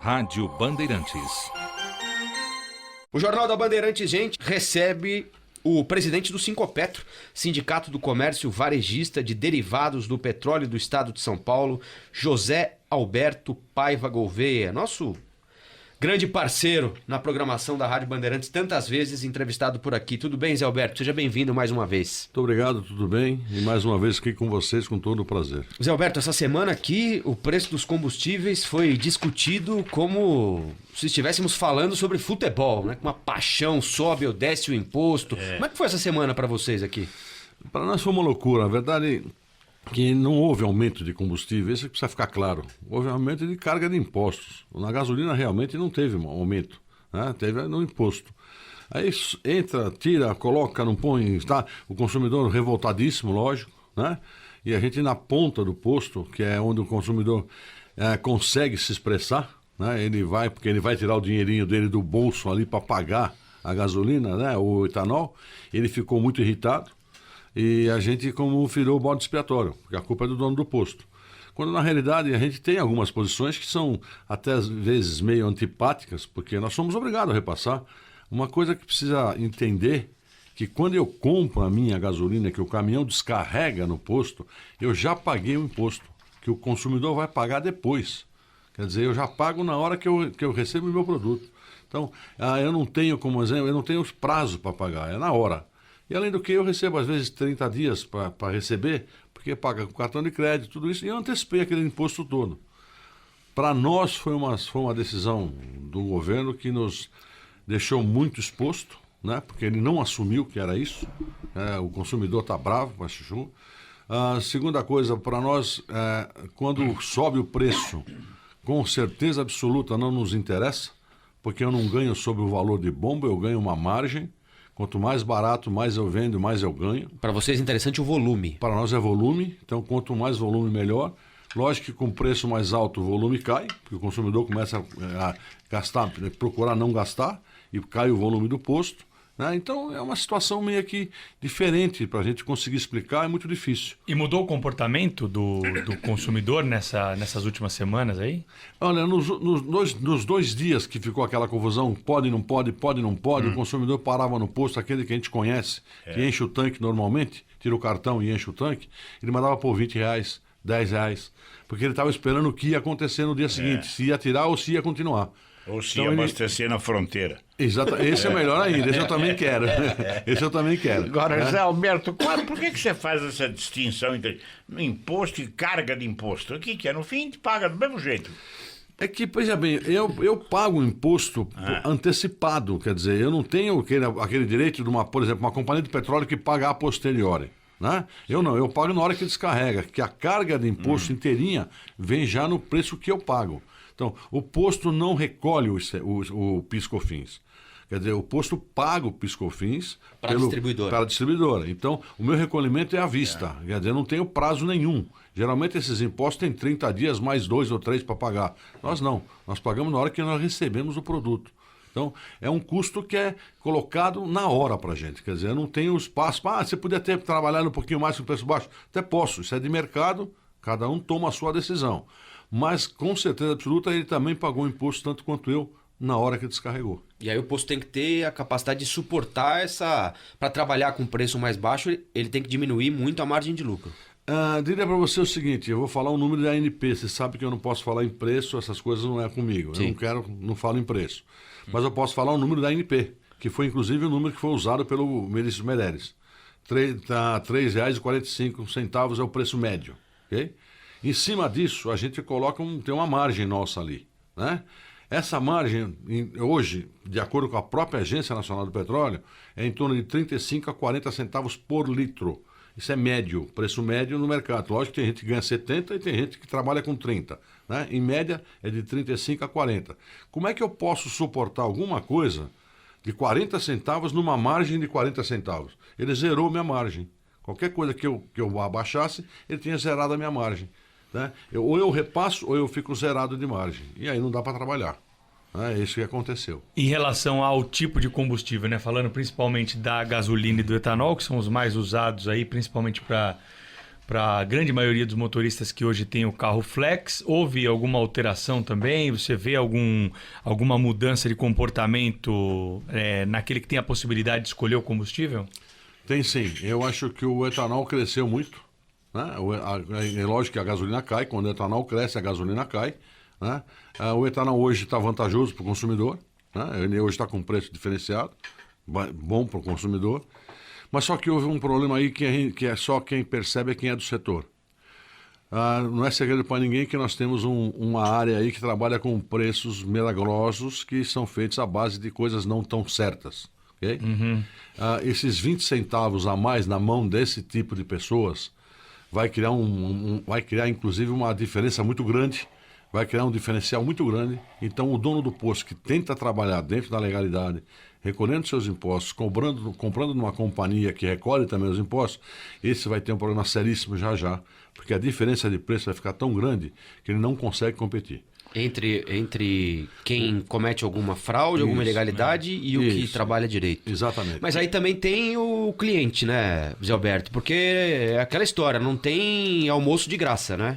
Rádio Bandeirantes. O Jornal da Bandeirantes, gente, recebe o presidente do Sincopetro, Sindicato do Comércio Varejista de Derivados do Petróleo do Estado de São Paulo, José Alberto Paiva Gouveia, nosso grande parceiro na programação da Rádio Bandeirantes, tantas vezes entrevistado por aqui. Tudo bem, Zé Alberto? Seja bem-vindo mais uma vez. Muito obrigado, tudo bem? E mais uma vez aqui com vocês, com todo o prazer. Zé Alberto, essa semana aqui o preço dos combustíveis foi discutido como se estivéssemos falando sobre futebol, né? Com uma paixão, sobe ou desce o imposto. Como é que foi essa semana para vocês aqui? Para nós foi uma loucura, a verdade que não houve aumento de combustível, isso precisa ficar claro. Houve aumento de carga de impostos. Na gasolina realmente não teve um aumento, né? Teve no imposto. Aí entra, tira, coloca, não põe, está o consumidor revoltadíssimo, lógico, né? E a gente na ponta do posto, que é onde o consumidor consegue se expressar, né? Porque ele vai tirar o dinheirinho dele do bolso ali para pagar a gasolina, né? O etanol, ele ficou muito irritado. E a gente como virou o bode expiatório, porque a culpa é do dono do posto. Quando na realidade a gente tem algumas posições que são até às vezes meio antipáticas, porque nós somos obrigados a repassar. Uma coisa que precisa entender, que quando eu compro a minha gasolina, que o caminhão descarrega no posto, eu já paguei o imposto, que o consumidor vai pagar depois. Quer dizer, eu já pago na hora que eu recebo o meu produto. Então, eu não tenho, como exemplo, eu não tenho prazo para pagar, é na hora. E além do que eu recebo às vezes 30 dias para receber, porque paga com cartão de crédito, tudo isso, e eu antecipei aquele imposto todo. Para nós foi uma decisão do governo que nos deixou muito exposto, né? Porque ele não assumiu que era isso, o consumidor está bravo com a chuchu. A segunda coisa, para nós, quando sobe o preço, com certeza absoluta não nos interessa, porque eu não ganho sobre o valor de bomba, eu ganho uma margem. Quanto mais barato, mais eu vendo, mais eu ganho. Para vocês é interessante o volume. Para nós é volume, então quanto mais volume, melhor. Lógico que com preço mais alto o volume cai, porque o consumidor começa a gastar, procurar não gastar, e cai o volume do posto, né? Então é uma situação meio que diferente para a gente conseguir explicar, é muito difícil. E mudou o comportamento do consumidor nessas últimas semanas aí? Olha, nos 2 dias que ficou aquela confusão, pode, não pode, o consumidor parava no posto, aquele que a gente conhece, que enche o tanque normalmente, tira o cartão e enche o tanque, ele mandava por R$20, R$10, porque ele estava esperando o que ia acontecer no dia seguinte, se ia tirar ou se ia continuar. Ou se ia abastecer na fronteira. Exato, esse é melhor ainda, esse eu também quero. Esse eu também quero. Agora, Zé Alberto, por que você faz essa distinção entre imposto e carga de imposto? O que é? No fim, te paga do mesmo jeito. É que, veja bem, eu pago o imposto antecipado, quer dizer, eu não tenho aquele direito de por exemplo, uma companhia de petróleo que paga a posteriori. Né? Eu pago na hora que descarrega, que a carga de imposto inteirinha vem já no preço que eu pago. Então, o posto não recolhe o PIS/COFINS. Quer dizer, o posto paga o PIS/COFINS para a distribuidora. Então, o meu recolhimento é à vista. Quer dizer, eu não tenho prazo nenhum. Geralmente, esses impostos têm 30 dias, mais 2 ou 3 para pagar. Nós não. Nós pagamos na hora que nós recebemos o produto. Então, é um custo que é colocado na hora para a gente. Quer dizer, eu não tenho espaço para... você podia ter trabalhado um pouquinho mais com o preço baixo? Até posso. Isso é de mercado, cada um toma a sua decisão. Mas, com certeza absoluta, ele também pagou o imposto tanto quanto eu na hora que descarregou. E aí o posto tem que ter a capacidade de suportar essa... Para trabalhar com preço mais baixo, ele tem que diminuir muito a margem de lucro. Diria para você o seguinte, eu vou falar o número da ANP, você sabe que eu não posso falar em preço, essas coisas não é comigo. Sim. Eu não falo em preço. Mas eu posso falar o número da ANP, que foi inclusive o número que foi usado pelo ministro Meirelles. R$ 3,45 é o preço médio, ok? Em cima disso, a gente tem uma margem nossa ali, né? Essa margem, hoje, de acordo com a própria Agência Nacional do Petróleo, é em torno de 35 a 40 centavos por litro. Isso é médio, preço médio no mercado. Lógico que tem gente que ganha 70 e tem gente que trabalha com 30, né? Em média, é de 35 a 40. Como é que eu posso suportar alguma coisa de 40 centavos numa margem de 40 centavos? Ele zerou minha margem. Qualquer coisa que eu abaixasse, ele tinha zerado a minha margem. Né? Ou eu repasso ou eu fico zerado de margem. E aí não dá para trabalhar. É isso que aconteceu. Em relação ao tipo de combustível, né? Falando principalmente da gasolina e do etanol, que são os mais usados aí, principalmente para para a grande maioria dos motoristas que hoje tem o carro flex. Houve alguma alteração também? Você vê alguma mudança de comportamento naquele que tem a possibilidade de escolher o combustível? Tem sim. Eu acho que o etanol cresceu muito. Né? É lógico que a gasolina cai. Quando o etanol cresce, a gasolina cai. Né? O etanol hoje está vantajoso para o consumidor. Né? Ele hoje está com preço diferenciado. Bom para o consumidor. Mas só que houve um problema aí que é só quem percebe é quem é do setor. Não é segredo para ninguém que nós temos uma área aí que trabalha com preços milagrosos que são feitos à base de coisas não tão certas. Okay? Esses 20 centavos a mais na mão desse tipo de pessoas vai criar inclusive uma diferença muito grande, vai criar um diferencial muito grande. Então o dono do posto que tenta trabalhar dentro da legalidade, recolhendo seus impostos, comprando numa companhia que recolhe também os impostos, esse vai ter um problema seríssimo já, porque a diferença de preço vai ficar tão grande que ele não consegue competir. Entre quem comete alguma fraude, alguma ilegalidade e o que trabalha direito. Exatamente. Mas aí também tem o cliente, né, Zé Alberto? Porque é aquela história, não tem almoço de graça, né?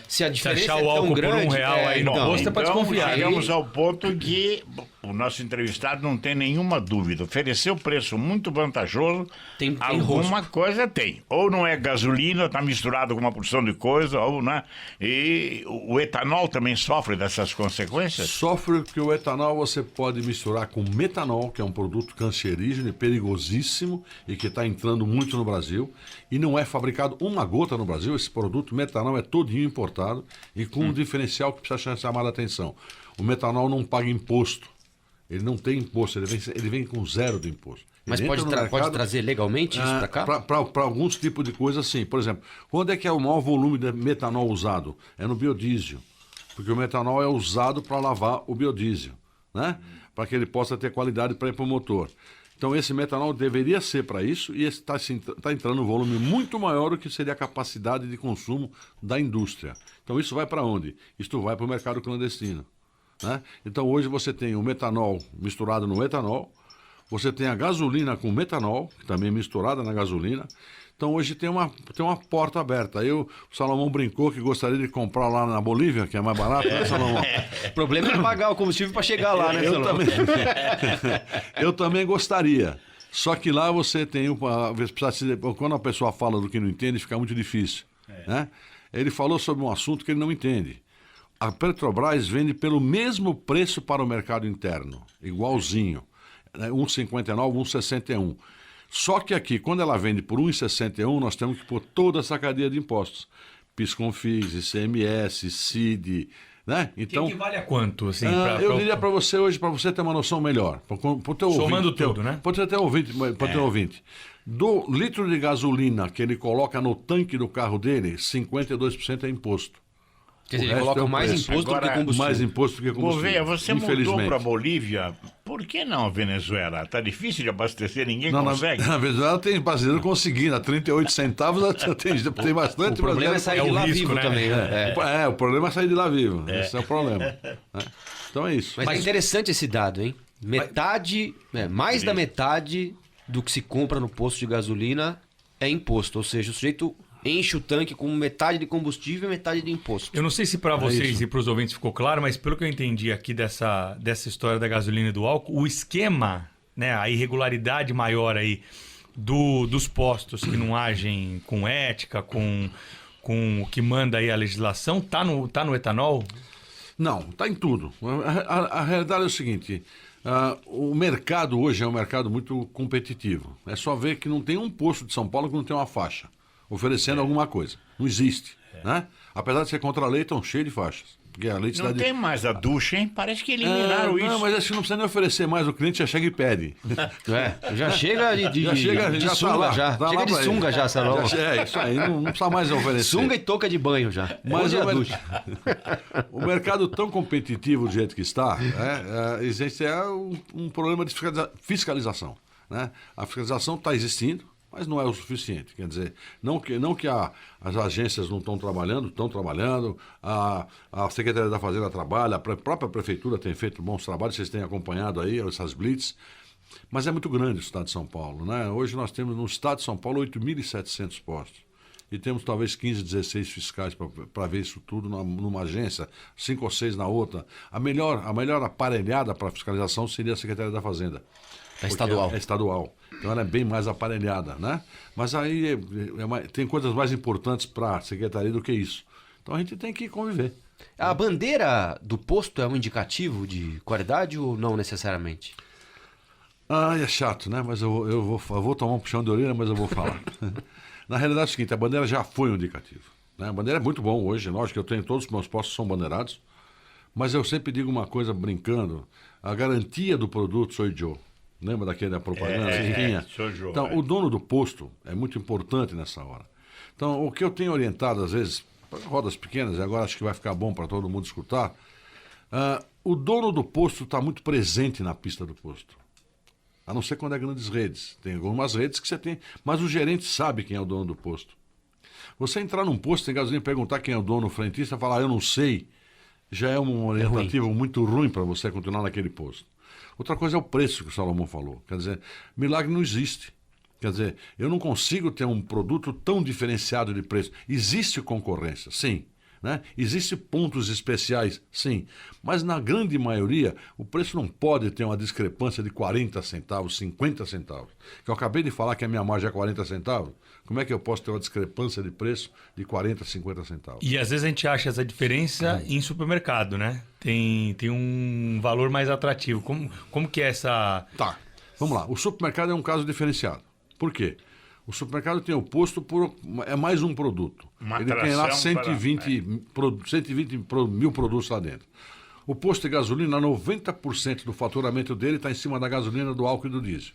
Se a diferença achar é o tão álcool grande... por R$1 aí no posto, é para desconfiar. Chegamos ao ponto que o nosso entrevistado não tem nenhuma dúvida. Ofereceu preço muito vantajoso. Tem alguma coisa tem. Ou não é gasolina, está misturado com uma porção de coisa, ou não é. E o etanol também sofre dessas consequências? Sofre porque o etanol você pode misturar com metanol, que é um produto cancerígeno e perigosíssimo e que está entrando muito no Brasil. E não é fabricado uma gota no Brasil. Esse produto metanol é todinho importado e com um diferencial que precisa chamar a atenção. O metanol não paga imposto. Ele não tem imposto, ele vem com zero de imposto. Mas pode trazer legalmente isso para cá? Para alguns tipos de coisas, sim. Por exemplo, quando é que é o maior volume de metanol usado? É no biodiesel. Porque o metanol é usado para lavar o biodiesel, né? Para que ele possa ter qualidade para ir para o motor. Então esse metanol deveria ser para isso e está entrando um volume muito maior do que seria a capacidade de consumo da indústria. Então isso vai para onde? Isto vai para o mercado clandestino. Né? Então hoje você tem o metanol misturado no etanol, você tem a gasolina com metanol, que também é misturada na gasolina. Então hoje tem uma porta aberta. Aí o Salomão brincou que gostaria de comprar lá na Bolívia, que é mais barato, né, Salomão? O problema é pagar o combustível para chegar lá, né, Salomão? Eu também gostaria. Só que lá você tem... Quando a pessoa fala do que não entende, fica muito difícil. Né? Ele falou sobre um assunto que ele não entende. A Petrobras vende pelo mesmo preço para o mercado interno, igualzinho, né? 1,59, 1,61. Só que aqui, quando ela vende por 1,61, nós temos que pôr toda essa cadeia de impostos. PIS/COFINS, ICMS, CID, né? Então, que vale a quanto? Assim, eu diria para você hoje, para você ter uma noção melhor. Somando tudo, né? Pode ter ouvinte. Do litro de gasolina que ele coloca no tanque do carro dele, 52% é imposto. Quer dizer, ele coloca mais imposto do que combustível. Mais imposto do que combustível. Gouveia, você mudou para a Bolívia, por que não a Venezuela? Está difícil de abastecer, ninguém consegue? Na Venezuela tem brasileiro conseguindo, a 38 centavos tem bastante brasileiro. O problema é sair de lá vivo também, né? O problema é sair de lá vivo. Esse é o problema. Então é isso. Mas é interessante esse dado, hein? Mais da metade do que se compra no posto de gasolina é imposto, ou seja, o sujeito enche o tanque com metade de combustível e metade de imposto. Eu não sei se para vocês e para os ouvintes ficou claro, mas pelo que eu entendi aqui dessa história da gasolina e do álcool, o esquema, né, a irregularidade maior aí dos postos que não agem com ética, com o que manda aí a legislação, tá no etanol? Não, tá em tudo. A realidade é o seguinte... o mercado hoje é um mercado muito competitivo. É só ver que não tem um posto de São Paulo que não tem uma faixa oferecendo alguma coisa. Não existe. Né? Apesar de ser contra a lei, estão cheios de faixas. Porque a lei não tem mais a ducha, hein? Parece que eliminaram isso. Não, mas acho que não precisa nem oferecer mais. O cliente já chega e pede. Já chega de sunga, já. Chega de sunga já, Salão. Isso aí. Não precisa mais oferecer. Sunga e touca de banho já. Mas o mercado tão competitivo do jeito que está, existe um problema de fiscalização. Né? A fiscalização está existindo, mas não é o suficiente. Quer dizer, não que as agências não estão trabalhando, a Secretaria da Fazenda trabalha, a própria Prefeitura tem feito bons trabalhos, vocês têm acompanhado aí essas blitz, mas é muito grande o estado de São Paulo. Né? Hoje nós temos no estado de São Paulo 8.700 postos. e temos talvez 15, 16 fiscais para ver isso tudo numa agência, 5 ou 6 na outra. A melhor aparelhada para fiscalização seria a Secretaria da Fazenda. É estadual. É estadual. Então ela é bem mais aparelhada, né? Mas aí tem coisas mais importantes para a Secretaria do que isso. Então a gente tem que conviver. A bandeira do posto é um indicativo de qualidade ou não necessariamente? É chato, né? Mas eu vou tomar um puxão de orelha, mas eu vou falar. Na realidade é o seguinte, a bandeira já foi um indicativo. Né? A bandeira é muito bom hoje, lógico que todos os meus postos são bandeirados, mas eu sempre digo uma coisa brincando, a garantia do produto sou eu. Lembra daquela propaganda que tinha? Então, o dono do posto é muito importante nessa hora. Então, o que eu tenho orientado, às vezes, para rodas pequenas, e agora acho que vai ficar bom para todo mundo escutar, o dono do posto está muito presente na pista do posto. A não ser quando é grandes redes. Tem algumas redes que você tem, mas o gerente sabe quem é o dono do posto. Você entrar num posto, tem gasolina e perguntar quem é o dono, o frentista, falar, eu não sei, já é um orientativo muito ruim para você continuar naquele posto. Outra coisa é o preço que o Salomão falou. Quer dizer, milagre não existe. Quer dizer, eu não consigo ter um produto tão diferenciado de preço. Existe concorrência, sim. Né? Existem pontos especiais, sim. Mas na grande maioria, o preço não pode ter uma discrepância de 40 centavos, 50 centavos. Que eu acabei de falar que a minha margem é 40 centavos. Como é que eu posso ter uma discrepância de preço de 40, 50 centavos? E às vezes a gente acha essa diferença em supermercado, né? Tem um valor mais atrativo. Como que é essa... Tá, vamos lá. O supermercado é um caso diferenciado. Por quê? O supermercado tem o posto é mais um produto. Ele tem lá 120 mil produtos lá dentro. O posto de gasolina, 90% do faturamento dele está em cima da gasolina, do álcool e do diesel.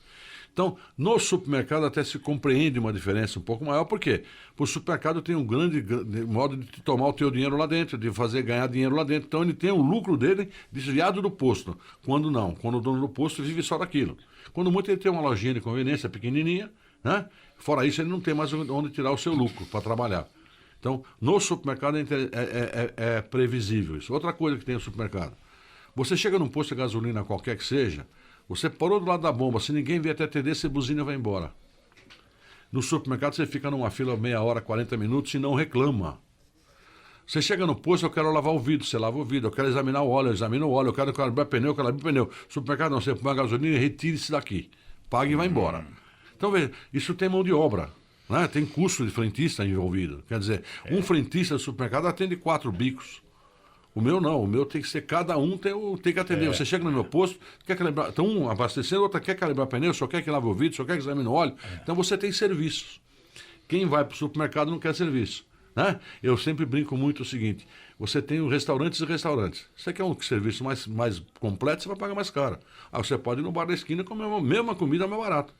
Então, no supermercado até se compreende uma diferença um pouco maior, por quê? Porque o supermercado tem um grande modo de tomar o teu dinheiro lá dentro, de ganhar dinheiro lá dentro. Então, ele tem o lucro dele desviado do posto. Quando não, quando o dono do posto vive só daquilo. Quando muito ele tem uma lojinha de conveniência pequenininha, né? Fora isso, ele não tem mais onde tirar o seu lucro para trabalhar. Então, no supermercado é previsível isso. Outra coisa que tem no supermercado. Você chega num posto de gasolina, qualquer que seja, você parou do lado da bomba, se ninguém vier até atender, você buzina e vai embora. No supermercado, você fica numa fila meia hora, 40 minutos e não reclama. Você chega no posto, eu quero lavar o vidro, você lava o vidro, eu quero examinar o óleo, eu examino o óleo, eu quero calibrar pneu, eu quero calibrar pneu. Supermercado não, você põe a gasolina e retire-se daqui. Pague e vai embora. Então, veja, isso tem mão de obra, né? Tem custo de frentista envolvido. Quer dizer, um frentista do supermercado atende 4 bicos. O meu não, o meu tem que ser, cada um tem que atender. Você chega no meu posto, quer calibrar, então um abastecendo, outro quer calibrar pneu, só quer que lave o vidro, só quer que examine o óleo. Então você tem serviços. Quem vai para o supermercado não quer serviço. Né? Eu sempre brinco muito o seguinte, você tem restaurantes e restaurantes. Você quer um serviço mais completo, você vai pagar mais caro. Você pode ir no bar da esquina e comer a mesma comida mais barato.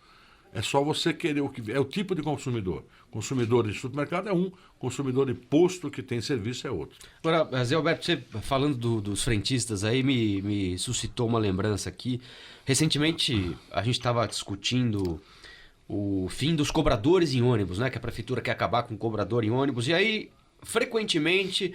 É só você querer o que é o tipo de consumidor. Consumidor de supermercado é um, consumidor de posto que tem serviço é outro. Agora, Zé Alberto, você falando dos frentistas aí, me suscitou uma lembrança aqui. Recentemente, a gente estava discutindo o fim dos cobradores em ônibus, né? Que a prefeitura quer acabar com o cobrador em ônibus. E aí, frequentemente,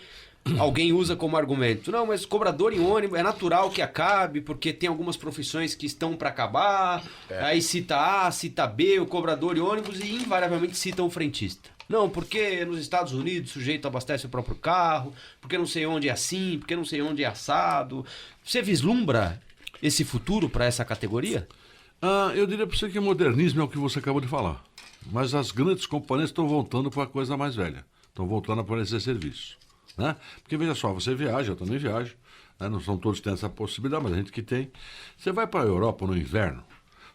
alguém usa como argumento, não, mas cobrador em ônibus é natural que acabe, porque tem algumas profissões que estão para acabar, aí cita A, cita B, o cobrador em ônibus, e invariavelmente citam o frentista. Não, porque nos Estados Unidos o sujeito abastece o próprio carro, porque não sei onde é assim, porque não sei onde é assado. Você vislumbra esse futuro para essa categoria? Eu diria para você que modernismo é o que você acabou de falar. Mas as grandes companhias estão voltando para a coisa mais velha. Estão voltando a fornecer serviço. Né? Porque veja só, você viaja, eu também viajo. Né? Não são todos que têm essa possibilidade, mas a gente que tem. Você vai para a Europa no inverno.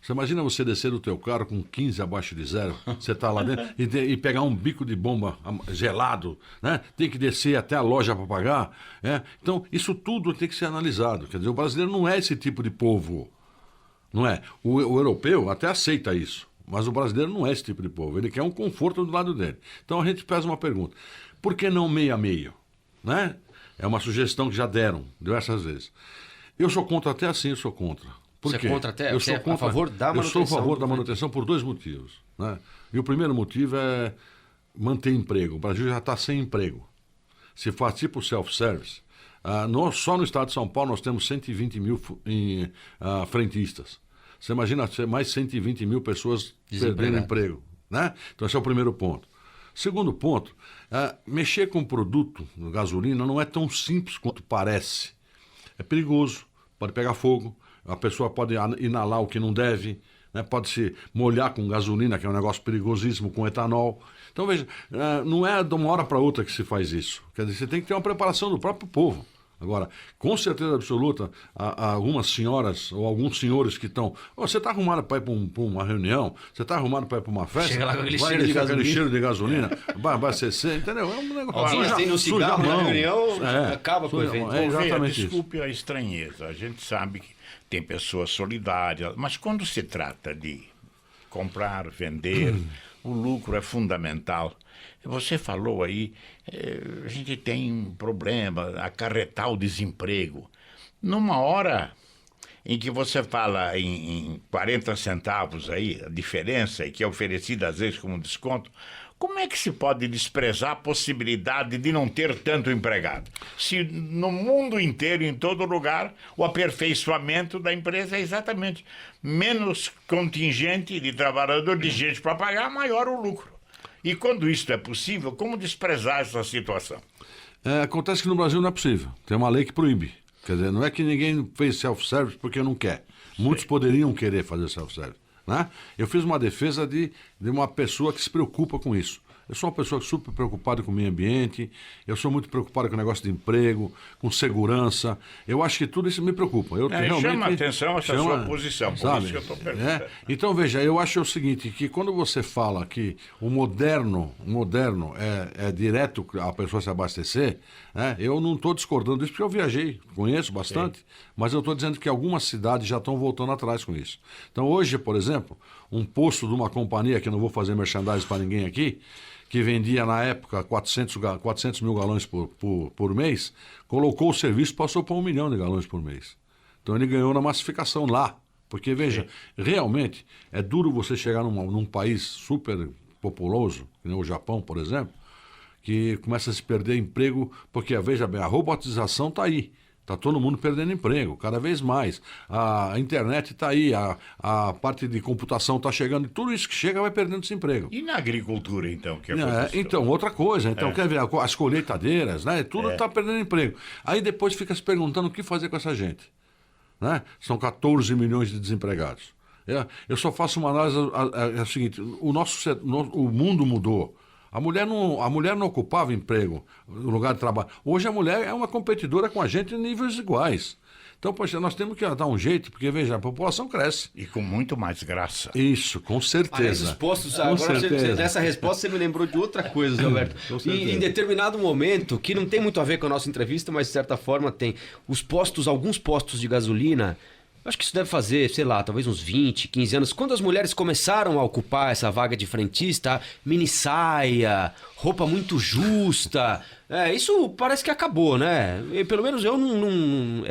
Você imagina você descer do teu carro com 15 abaixo de zero, você está lá dentro e pegar um bico de bomba gelado, né? Tem que descer até a loja para pagar. Então, isso tudo tem que ser analisado. Quer dizer, o brasileiro não é esse tipo de povo. Não é? O europeu até aceita isso, mas o brasileiro não é esse tipo de povo. Ele quer um conforto do lado dele. Então, a gente faz uma pergunta. Por que não meio a meio? Né? É uma sugestão que já deram diversas vezes. Eu sou contra, até assim eu sou contra. Por Você quê? é contra até? Eu Você sou é contra, a favor da manutenção? Eu sou a favor da manutenção por 2 motivos. Né? E o primeiro motivo é manter emprego. O Brasil já está sem emprego. Se faz tipo self-service, só no estado de São Paulo nós temos 120 mil frentistas. Você imagina mais 120 mil pessoas perdendo emprego. Né? Então esse é o primeiro ponto. Segundo ponto, mexer com produto, gasolina, não é tão simples quanto parece. É perigoso, pode pegar fogo, a pessoa pode inalar o que não deve, né? Pode se molhar com gasolina, que é um negócio perigosíssimo, com etanol. Então, veja, não é de uma hora para outra que se faz isso. Quer dizer, você tem que ter uma preparação do próprio povo. Agora, com certeza absoluta, há algumas senhoras ou alguns senhores que estão... você está arrumado para ir para uma reunião? Você está arrumado para ir para uma festa? Chega lá com aquele vai cheiro de com aquele gasolina. cheiro de gasolina, vai abastecer, entendeu? É um negócio... Alguém acende um suja a cigarro na mão. reunião, acaba com o evento. É Gouveia, exatamente isso. desculpe a estranheza. A gente sabe que tem pessoas solidárias, mas quando se trata de comprar, vender, o lucro é fundamental. Você falou aí, a gente tem um problema, acarretar o desemprego. Numa hora em que você fala em 40 centavos aí, a diferença, e que é oferecida às vezes como desconto, como é que se pode desprezar a possibilidade de não ter tanto empregado? Se no mundo inteiro, em todo lugar, o aperfeiçoamento da empresa é exatamente menos contingente de trabalhador, de gente para pagar, maior o lucro. E quando isso é possível, como desprezar essa situação? Acontece que no Brasil não é possível. Tem uma lei que proíbe. Quer dizer, não é que ninguém fez self-service porque não quer. Muitos poderiam querer fazer self-service. Né? Eu fiz uma defesa de uma pessoa que se preocupa com isso. Eu sou uma pessoa super preocupada com o meio ambiente, eu sou muito preocupado com o negócio de emprego, com segurança. Eu acho que tudo isso me preocupa. Chama a atenção essa sua posição, por sabe? isso que eu estou perguntando. Então, veja, eu acho o seguinte, que quando você fala que o moderno é direto a pessoa se abastecer, né, eu não estou discordando disso, porque eu viajei, conheço bastante, mas eu estou dizendo que algumas cidades já estão voltando atrás com isso. Então, hoje, por exemplo, um posto de uma companhia, que eu não vou fazer merchandising para ninguém aqui, que vendia na época 400 mil galões por mês, colocou o serviço, passou para 1 milhão de galões por mês. Então ele ganhou na massificação lá. Porque, veja, realmente é duro você chegar num país super populoso, como o Japão, por exemplo, que começa a se perder emprego, porque, veja bem, a robotização está aí. Está todo mundo perdendo emprego, cada vez mais. A internet está aí, a parte de computação está chegando, e tudo isso que chega vai perdendo esse emprego. E na agricultura, então? Que aconteceu? Então, outra coisa. Então, quer ver, as colheitadeiras, né? Tudo está perdendo emprego. Aí depois fica se perguntando o que fazer com essa gente. Né? São 14 milhões de desempregados. Eu só faço uma análise, é o seguinte, o mundo mudou. A mulher não ocupava emprego no lugar de trabalho. Hoje a mulher é uma competidora com a gente em níveis iguais. Então, poxa, nós temos que dar um jeito, porque, veja, a população cresce. E com muito mais graça. Isso, com certeza. Os postos, agora nessa resposta você me lembrou de outra coisa, Zé Alberto. E em determinado momento, que não tem muito a ver com a nossa entrevista, mas de certa forma tem, alguns postos de gasolina... Acho que isso deve fazer, sei lá, talvez uns 20, 15 anos. Quando as mulheres começaram a ocupar essa vaga de frentista, mini saia, roupa muito justa, isso parece que acabou, né? E, pelo menos eu não...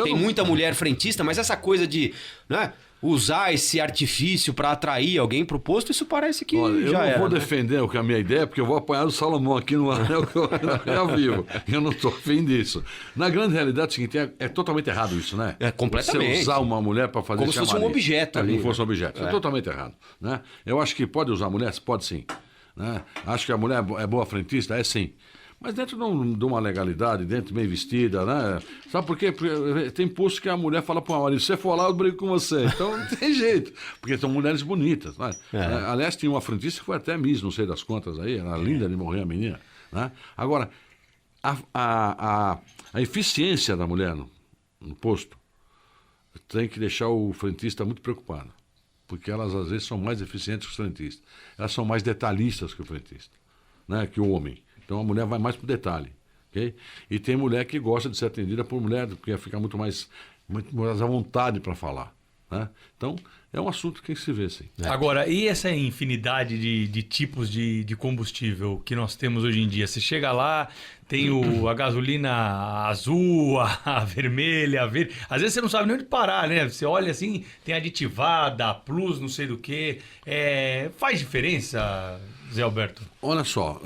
tem muita mulher frentista, mas essa coisa de... né, usar esse artifício para atrair alguém pro posto, isso parece que eu já não era, vou né? defender o que é a minha ideia, porque eu vou apanhar o Salomão aqui no anel que eu ao vivo. Eu não estou afim disso. Na grande realidade, é o seguinte, é totalmente errado isso, né? Completamente. Você usar uma mulher para fazer como se fosse um objeto ali. Como se fosse um objeto. É totalmente errado. Né? Eu acho que pode usar mulher? Pode sim. Né? Acho que a mulher é boa frentista? É sim. Mas dentro de uma legalidade, dentro bem vestida, né? Sabe por quê? Porque tem posto que a mulher fala para o marido, se você for lá, eu brigo com você. Então não tem jeito, porque são mulheres bonitas. Né? Aliás, tinha uma frentista que foi até Miss, não sei das contas aí, era linda de morrer a menina. Né? Agora, a eficiência da mulher no posto tem que deixar o frentista muito preocupado, porque elas às vezes são mais eficientes que os frentistas. Elas são mais detalhistas que o frentista, né? Que o homem. Então a mulher vai mais para o detalhe. Okay? E tem mulher que gosta de ser atendida por mulher, porque fica muito mais à vontade para falar. Né? Então é um assunto que se vê, sim. Agora, e essa infinidade de tipos de combustível que nós temos hoje em dia? Você chega lá, tem a gasolina azul, a vermelha, a verde. Às vezes você não sabe nem onde parar, né? Você olha assim, tem aditivada, plus, não sei do que. Faz diferença, Zé Alberto? Olha só,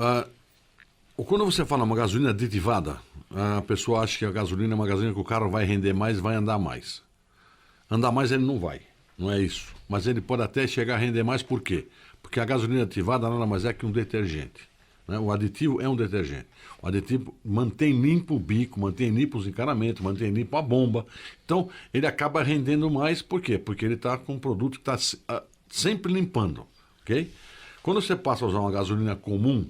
quando você fala uma gasolina aditivada, a pessoa acha que a gasolina é uma gasolina que o carro vai render mais, vai andar mais. Andar mais ele não vai, não é isso. Mas ele pode até chegar a render mais, por quê? Porque a gasolina aditivada nada mais é que um detergente. né? O aditivo é um detergente. O aditivo mantém limpo o bico, mantém limpo os encanamentos, mantém limpo a bomba. Então, ele acaba rendendo mais. Por quê? Porque ele está com um produto que está sempre limpando. Ok? Quando você passa a usar uma gasolina comum,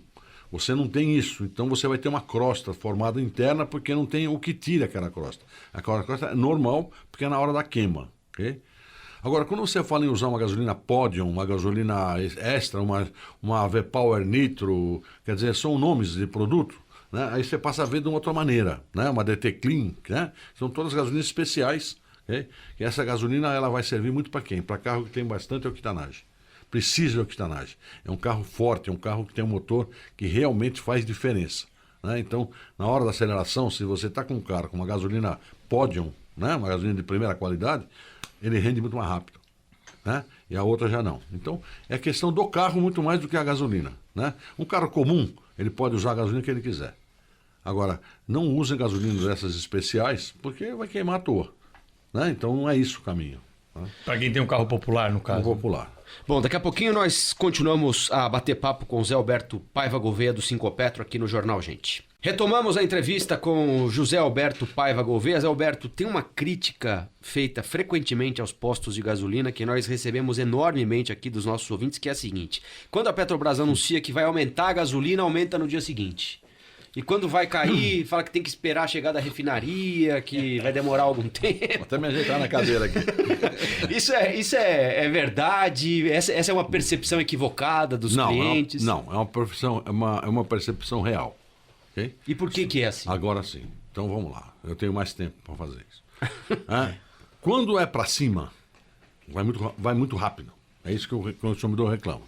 você não tem isso. Então, você vai ter uma crosta formada interna porque não tem o que tira aquela crosta. Aquela crosta é normal porque é na hora da queima. Ok? Agora, quando você fala em usar uma gasolina Podium, uma gasolina extra, uma V-Power Nitro, quer dizer, são nomes de produto, né? Aí você passa a ver de uma outra maneira, né? Uma DT Clean, né? São todas gasolinas especiais, okay? E essa gasolina ela vai servir muito para quem? Para carro que tem bastante octanagem. Precisa de octanagem. É um carro forte, é um carro que tem um motor que realmente faz diferença, né? Então, na hora da aceleração, se você está com um carro com uma gasolina Podium, né? Uma gasolina de primeira qualidade, ele rende muito mais rápido, né? E a outra já não. Então, é questão do carro muito mais do que a gasolina, né? Um carro comum, ele pode usar a gasolina que ele quiser. Agora, não usem gasolinas dessas especiais, porque vai queimar à toa, né? Então, não é isso o caminho. Né? Para quem tem um carro popular, no caso. Popular. Bom, daqui a pouquinho nós continuamos a bater papo com o Zé Alberto Paiva Gouveia do Sincopetro aqui no Jornal Gente. Retomamos a entrevista com José Alberto Paiva Gouveia. Zé Alberto, tem uma crítica feita frequentemente aos postos de gasolina que nós recebemos enormemente aqui dos nossos ouvintes, que é a seguinte: quando a Petrobras anuncia que vai aumentar a gasolina, aumenta no dia seguinte. E quando vai cair, fala que tem que esperar chegar da refinaria, que vai demorar algum tempo. Vou até me ajeitar na cadeira aqui. Isso é verdade? Essa é uma percepção equivocada dos clientes? Não, é uma percepção real. Okay? E por que é assim? Agora sim. Então vamos lá. Eu tenho mais tempo para fazer isso. Quando é para cima, vai muito rápido. É isso que o consumidor reclama.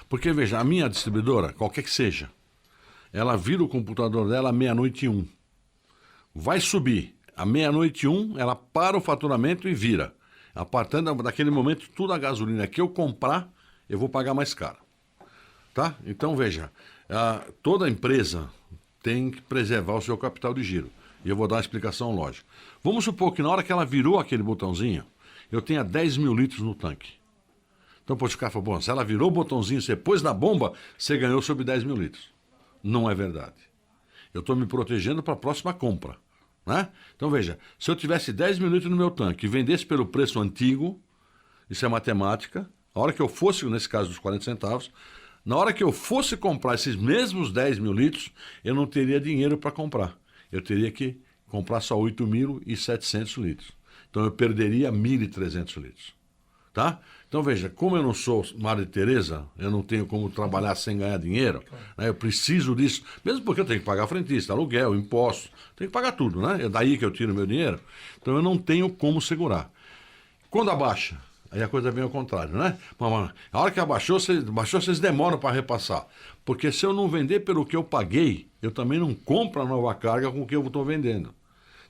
Porque, veja, a minha distribuidora, qualquer que seja, ela vira o computador dela à 00:01. Vai subir. À 00:01, ela para o faturamento e vira. A partir daquele momento, toda a gasolina que eu comprar, eu vou pagar mais caro. Tá? Então, veja, toda empresa tem que preservar o seu capital de giro. E eu vou dar uma explicação lógica. Vamos supor que na hora que ela virou aquele botãozinho, eu tenha 10 mil litros no tanque. Então pode ficar, bom, se ela virou o botãozinho, você pôs na bomba, você ganhou sobre 10 mil litros. Não é verdade. Eu estou me protegendo para a próxima compra, né? Então veja, se eu tivesse 10 mil litros no meu tanque e vendesse pelo preço antigo, isso é matemática, a hora que eu fosse, nesse caso dos 40 centavos, na hora que eu fosse comprar esses mesmos 10 mil litros, eu não teria dinheiro para comprar. Eu teria que comprar só 8.700 litros. Então eu perderia 1.300 litros. Tá? Então veja, como eu não sou Maria Tereza, eu não tenho como trabalhar sem ganhar dinheiro, né? Eu preciso disso, mesmo porque eu tenho que pagar frentista, aluguel, impostos, tenho que pagar tudo, né? É daí que eu tiro meu dinheiro. Então eu não tenho como segurar. Quando abaixa, aí a coisa vem ao contrário, né? A hora que baixou, vocês demoram para repassar. Porque se eu não vender pelo que eu paguei, eu também não compro a nova carga com o que eu estou vendendo.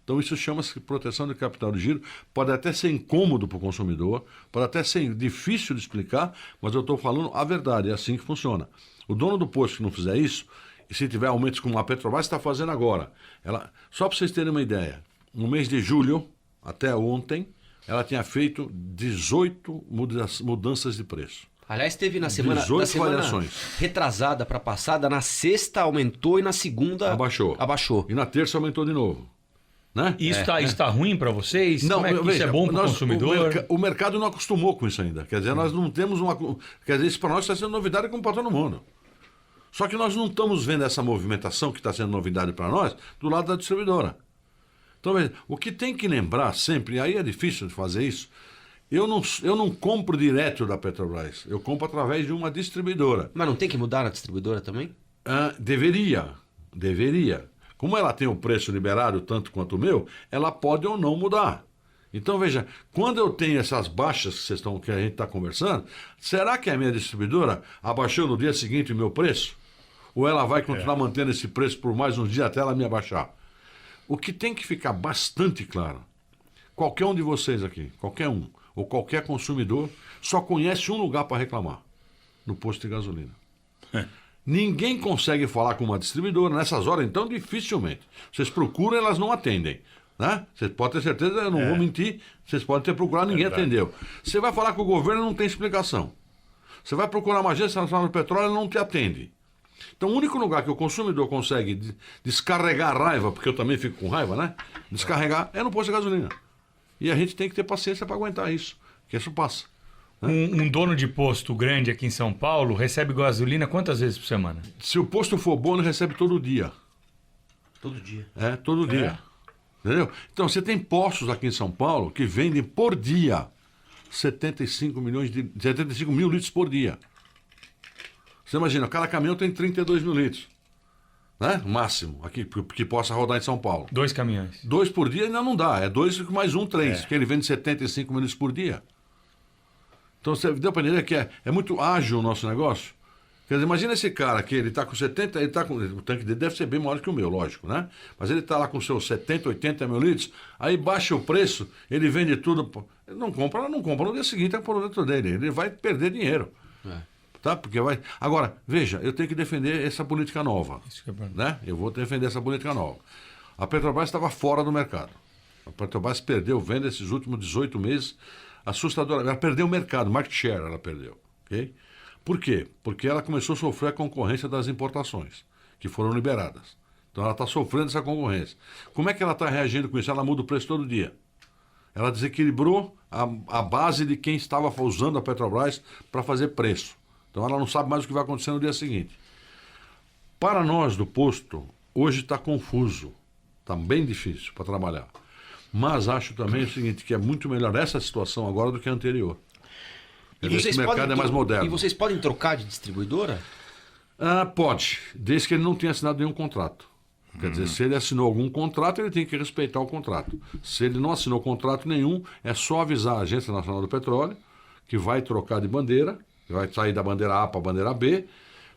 Então isso chama-se proteção de capital de giro. Pode até ser incômodo para o consumidor, pode até ser difícil de explicar, mas eu estou falando a verdade, é assim que funciona. O dono do posto que não fizer isso, e se tiver aumentos como a Petrobras está fazendo agora, só para vocês terem uma ideia, no mês de julho, até ontem, ela tinha feito 18 mudanças de preço. Aliás, teve na semana variações. Retrasada para passada, na sexta aumentou e na segunda abaixou. E na terça aumentou de novo. Né? Isso está ruim para vocês? Não, como é que veja, isso é bom para o consumidor? O mercado não acostumou com isso ainda. Quer dizer, nós não temos uma... Quer dizer, isso para nós está sendo novidade como para todo mundo. Só que nós não estamos vendo essa movimentação que está sendo novidade para nós do lado da distribuidora. Então, veja, o que tem que lembrar sempre, e aí é difícil de fazer isso, eu não compro direto da Petrobras, eu compro através de uma distribuidora. Mas não tem que mudar na distribuidora também? Deveria. Como ela tem o preço liberado tanto quanto o meu, ela pode ou não mudar. Então, veja, quando eu tenho essas baixas que a gente está conversando, será que a minha distribuidora abaixou no dia seguinte o meu preço? Ou ela vai continuar mantendo esse preço por mais uns dias até ela me abaixar? O que tem que ficar bastante claro, qualquer um de vocês aqui, qualquer um, ou qualquer consumidor, só conhece um lugar para reclamar, no posto de gasolina. Ninguém consegue falar com uma distribuidora nessas horas, então dificilmente. Vocês procuram, elas não atendem. Né? Vocês podem ter certeza, eu não vou mentir, vocês podem ter procurado, ninguém atendeu. Você vai falar com o governo, não tem explicação. Você vai procurar uma agência nacional do petróleo, não te atende. Então, o único lugar que o consumidor consegue descarregar a raiva, porque eu também fico com raiva, né? Descarregar é no posto de gasolina. E a gente tem que ter paciência para aguentar isso, que isso passa. Um dono de posto grande aqui em São Paulo recebe gasolina quantas vezes por semana? Se o posto for bom, ele recebe todo dia. Todo dia. Todo dia. Entendeu? Então, você tem postos aqui em São Paulo que vendem por dia 75 mil litros por dia. Você imagina, cada caminhão tem 32 mil litros. Né? Máximo, aqui, que possa rodar em São Paulo. 2 caminhões. 2 por dia ainda não dá, é 2 mais 1, 3, porque ele vende 75 mil litros por dia. Então, você deu para entender que é muito ágil o nosso negócio. Quer dizer, imagina esse cara que ele está com 70, o tanque dele deve ser bem maior que o meu, lógico, né? Mas ele está lá com seus 70, 80 mil litros, aí baixa o preço, ele vende tudo, ele não compra no dia seguinte é o produto dele, ele vai perder dinheiro. Tá? Porque vai... Agora, veja, eu tenho que defender essa política nova. Isso que é bom. Né? Eu vou defender essa política nova. A Petrobras estava fora do mercado. A Petrobras perdeu venda esses últimos 18 meses, assustadora. Ela perdeu o mercado, market share ela perdeu. Okay? Por quê? Porque ela começou a sofrer a concorrência das importações, que foram liberadas. Então ela está sofrendo essa concorrência. Como é que ela está reagindo com isso? Ela muda o preço todo dia. Ela desequilibrou a base de quem estava usando a Petrobras para fazer preço. Então ela não sabe mais o que vai acontecer no dia seguinte. Para nós do posto, hoje está confuso. Está bem difícil para trabalhar. Mas acho também o seguinte, que é muito melhor essa situação agora do que a anterior. Esse mercado é mais moderno. E vocês podem trocar de distribuidora? Pode, desde que ele não tenha assinado nenhum contrato. Quer dizer, se ele assinou algum contrato, ele tem que respeitar o contrato. Se ele não assinou contrato nenhum, é só avisar a Agência Nacional do Petróleo que vai trocar de bandeira, que vai sair da bandeira A para a bandeira B,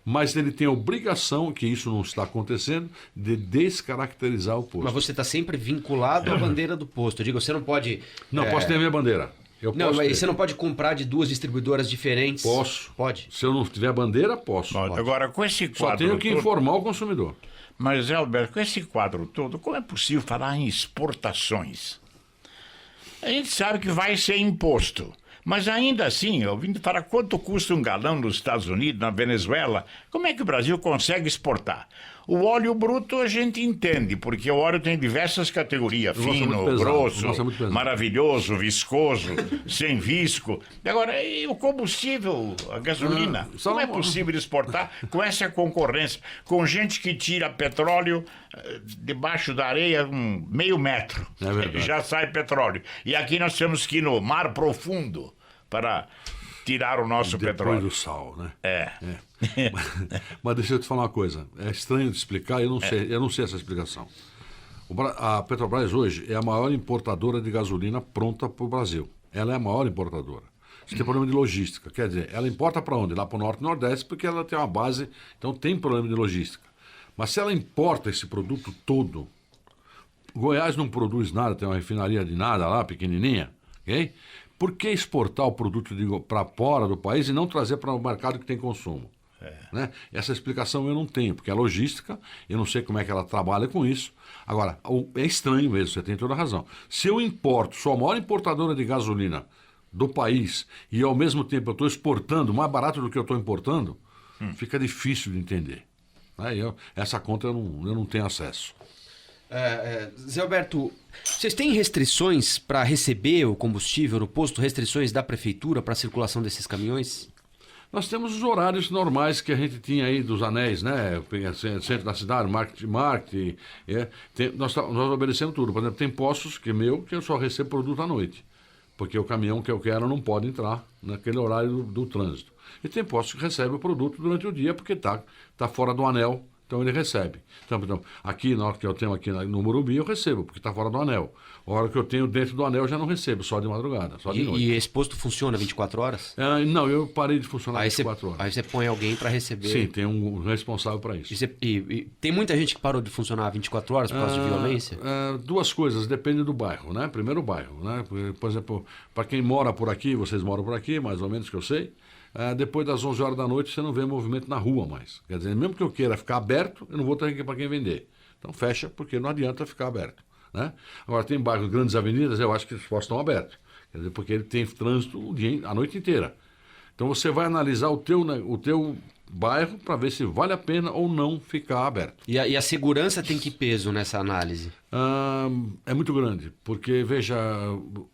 mas ele tem a obrigação, que isso não está acontecendo, de descaracterizar o posto. Mas você está sempre vinculado à bandeira do posto. Eu digo, você não pode... Não, posso ter a minha bandeira. Não, mas você não pode comprar de 2 distribuidoras diferentes? Posso. Pode. Se eu não tiver bandeira, posso. Pode. Agora, com esse quadro Só tenho que informar o consumidor. Mas, Alberto, com esse quadro todo, como é possível falar em exportações? A gente sabe que vai ser imposto. Mas ainda assim, ouvindo falar quanto custa um galão nos Estados Unidos, na Venezuela, como é que o Brasil consegue exportar? O óleo bruto a gente entende, porque o óleo tem diversas categorias, fino, grosso, maravilhoso, viscoso, sem visco. Agora, e o combustível, a gasolina, como é possível exportar com essa concorrência, com gente que tira petróleo debaixo da areia meio metro, já sai petróleo. E aqui nós temos que ir no mar profundo para tirar o nosso petróleo. Depois do sal, né? Mas deixa eu te falar uma coisa. É estranho de explicar, eu não sei essa explicação. A Petrobras hoje é a maior importadora de gasolina pronta para o Brasil. Ela é a maior importadora. Isso tem problema de logística. Quer dizer, ela importa para onde? Lá para o Norte e Nordeste, porque ela tem uma base, então tem problema de logística. Mas se ela importa esse produto todo, Goiás não produz nada, tem uma refinaria de nada lá, pequenininha, ok? Por que exportar o produto para fora do país e não trazer para o mercado que tem consumo? Né? Essa explicação eu não tenho, porque a logística, eu não sei como é que ela trabalha com isso. Agora, é estranho mesmo, você tem toda a razão. Se eu importo, sou a maior importadora de gasolina do país e ao mesmo tempo eu estou exportando mais barato do que eu estou importando, fica difícil de entender. Essa conta eu não tenho acesso. Zé Alberto, vocês têm restrições para receber o combustível no posto? Restrições da prefeitura para a circulação desses caminhões? Nós temos os horários normais que a gente tinha aí dos anéis, né? Centro da cidade, market. Nós obedecemos tudo. Por exemplo, tem postos que eu só recebo produto à noite. Porque o caminhão que eu quero não pode entrar naquele horário do trânsito. E tem postos que recebem o produto durante o dia porque tá fora do anel. Então ele recebe. Então, aqui, na hora que eu tenho aqui no Morumbi, eu recebo, porque está fora do anel. A hora que eu tenho dentro do anel, eu já não recebo, só de madrugada, só de noite. E esse posto funciona 24 horas? Não, eu parei de funcionar 24 horas. Aí você põe alguém para receber... Sim, tem um responsável para isso. E tem muita gente que parou de funcionar 24 horas por causa de violência? Duas coisas, depende do bairro, né? Primeiro o bairro, né? Por exemplo, para quem mora por aqui, vocês moram por aqui, mais ou menos que eu sei... depois das 11 horas da noite você não vê movimento na rua mais. Quer dizer, mesmo que eu queira ficar aberto, eu não vou ter aqui para quem vender. Então fecha, porque não adianta ficar aberto. Né? Agora tem bairros, grandes avenidas, eu acho que os postos estão abertos. Quer dizer, porque ele tem trânsito a noite inteira. Então você vai analisar o teu bairro para ver se vale a pena ou não ficar aberto. E a segurança tem que peso nessa análise? É muito grande, porque, veja,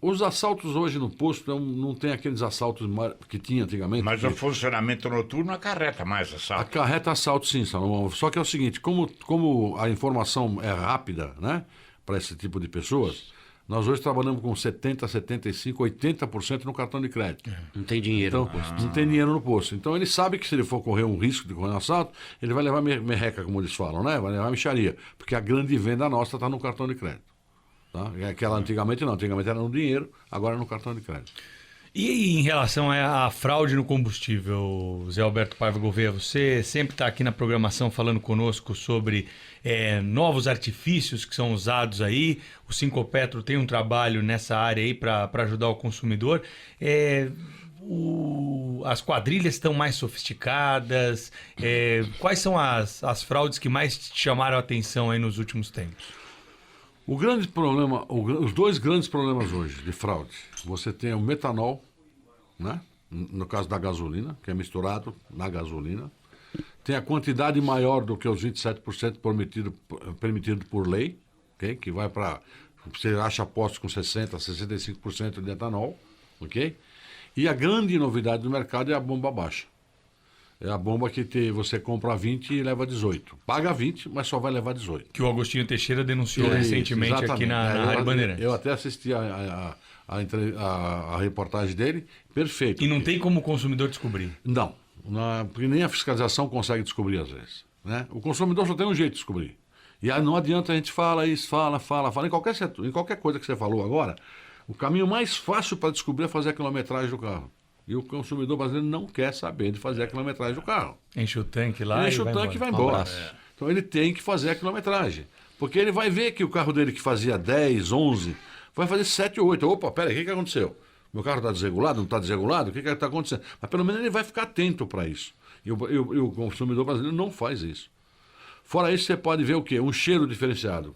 os assaltos hoje no posto não tem aqueles assaltos que tinha antigamente. Mas o funcionamento noturno acarreta mais assalto. Acarreta assalto, sim, Salomão. Só que é o seguinte, como a informação é rápida, né, para esse tipo de pessoas, nós hoje trabalhamos com 70%, 75%, 80% no cartão de crédito. Não tem dinheiro Então, no posto. não tem dinheiro no posto. Então, ele sabe que se ele for correr um risco de correr um assalto, ele vai levar merreca, como eles falam, né? Vai levar mixaria. Porque a grande venda nossa está no cartão de crédito. Tá? Aquela antigamente não. Antigamente era no dinheiro, agora é no cartão de crédito. E em relação à fraude no combustível, Zé Alberto Paiva Gouveia, você sempre está aqui na programação falando conosco sobre novos artifícios que são usados aí. O Sincopetro tem um trabalho nessa área aí para ajudar o consumidor. As quadrilhas estão mais sofisticadas. Quais são as fraudes que mais te chamaram a atenção aí nos últimos tempos? O grande problema, os dois grandes problemas hoje de fraude, você tem o metanol, né? No caso da gasolina, que é misturado na gasolina, tem a quantidade maior do que os 27% permitido por lei, okay? Que vai para, você acha postos com 60%, 65% de etanol, ok? E a grande novidade do mercado é a bomba baixa. É a bomba que você compra 20 e leva 18. Paga 20, mas só vai levar 18. Que o Agostinho Teixeira denunciou recentemente exatamente. aqui na Rádio Bandeirantes. Eu até assisti a reportagem dele, perfeito. E não tem como o consumidor descobrir. Não, porque nem a fiscalização consegue descobrir às vezes. Né? O consumidor só tem um jeito de descobrir. E aí não adianta a gente fala isso, fala. Em qualquer setor, em qualquer coisa que você falou agora, o caminho mais fácil para descobrir é fazer a quilometragem do carro. E o consumidor brasileiro não quer saber de fazer a quilometragem do carro. Enche o tanque lá Enche o tanque e vai embora. Então ele tem que fazer a quilometragem. Porque ele vai ver que o carro dele que fazia 10, 11, vai fazer 7 ou 8. Opa, peraí, o que aconteceu? Meu carro está desregulado, não está desregulado? O que está acontecendo? Mas pelo menos ele vai ficar atento para isso. E o consumidor brasileiro não faz isso. Fora isso, você pode ver o quê? Um cheiro diferenciado.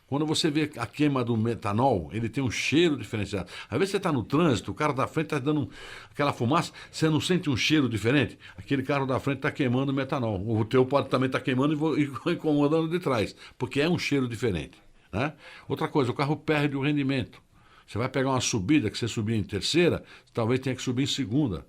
Quando você vê a queima do metanol, ele tem um cheiro diferenciado. Às vezes você está no trânsito, o carro da frente está dando aquela fumaça, você não sente um cheiro diferente? Aquele carro da frente está queimando metanol. O teu pode também estar queimando e incomodando de trás, porque é um cheiro diferente. Né? Outra coisa, o carro perde o rendimento. Você vai pegar uma subida que você subia em terceira, talvez tenha que subir em segunda.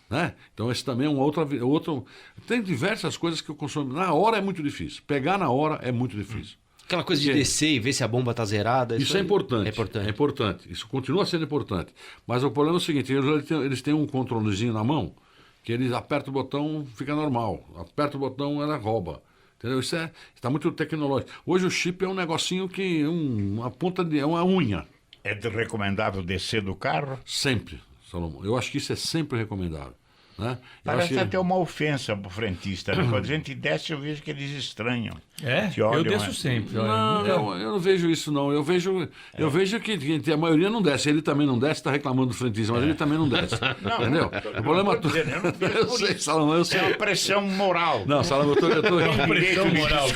Né? Então esse também é um outro... Tem diversas coisas que o consumidor... Na hora é muito difícil. Pegar na hora é muito difícil. Aquela coisa de descer e ver se a bomba está zerada. Isso é importante. É importante. Isso continua sendo importante. Mas o problema é o seguinte, eles têm um controlezinho na mão, que eles apertam o botão, fica normal. Aperta o botão, ela rouba. Entendeu? Isso está muito tecnológico. Hoje o chip é um negocinho que uma ponta é uma unha. É recomendável descer do carro? Sempre, Salomão. Eu acho que isso é sempre recomendável. Né? Parece até uma ofensa para o frentista. Né? Quando a gente desce, eu vejo que eles estranham. Eu desço sempre. Não, eu não vejo isso, não. Eu vejo que a maioria não desce. Ele também não desce, está reclamando do frentista, mas ele também não desce. Entendeu? O problema é eu sei, Salomão, eu sei. É uma pressão moral. Não, Salomão, eu tô Pressão moral.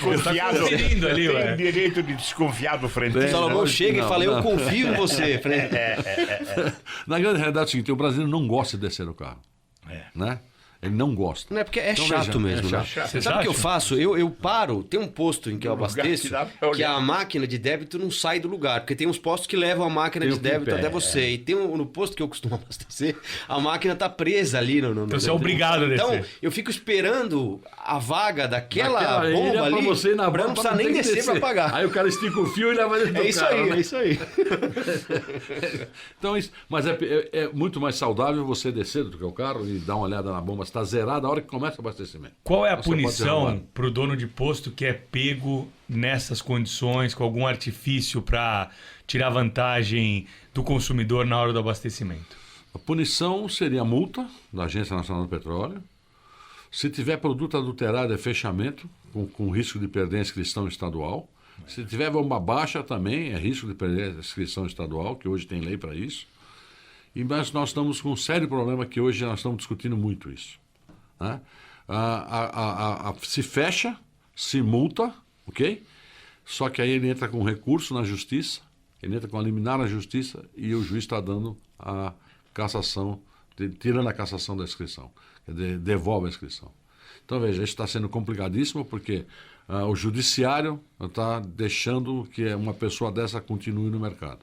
Tem direito de desconfiar do frentista. Salomão chega e fala, eu confio em você. Na grande realidade é o seguinte, o brasileiro não gosta de descer do carro. Né? Ele não gosta. Não é porque é então, chato mesmo, né? Você Sabe o que eu faço? Eu paro, tem um posto em que eu abasteço que a máquina de débito não sai do lugar, porque tem uns postos que levam a máquina de débito até você. E tem no posto que eu costumo abastecer, a máquina tá presa ali no então você é obrigado a descer. Então eu fico esperando a vaga daquela bomba ali, você ir na pra não precisar nem descer pra pagar. Aí o cara estica o fio e leva dentro do carro. É isso aí. Então, mas é muito mais saudável você descer do que o carro e dar uma olhada na bomba, se está zerada a hora que começa o abastecimento. Qual é a punição para o dono de posto que é pego nessas condições, com algum artifício para tirar vantagem do consumidor na hora do abastecimento? A punição seria a multa da Agência Nacional do Petróleo. Se tiver produto adulterado, é fechamento, com risco de perder a inscrição estadual. Se tiver bomba baixa, também é risco de perder a inscrição estadual, que hoje tem lei para isso. Mas nós estamos com um sério problema que hoje nós estamos discutindo muito isso. Né? Se fecha, se multa, ok? Só que aí ele entra com recurso na justiça, ele entra com a liminar na justiça e o juiz está dando a cassação tirando a cassação da inscrição. Quer dizer, devolve a inscrição. Então, veja, isso está sendo complicadíssimo porque o judiciário está deixando que uma pessoa dessa continue no mercado.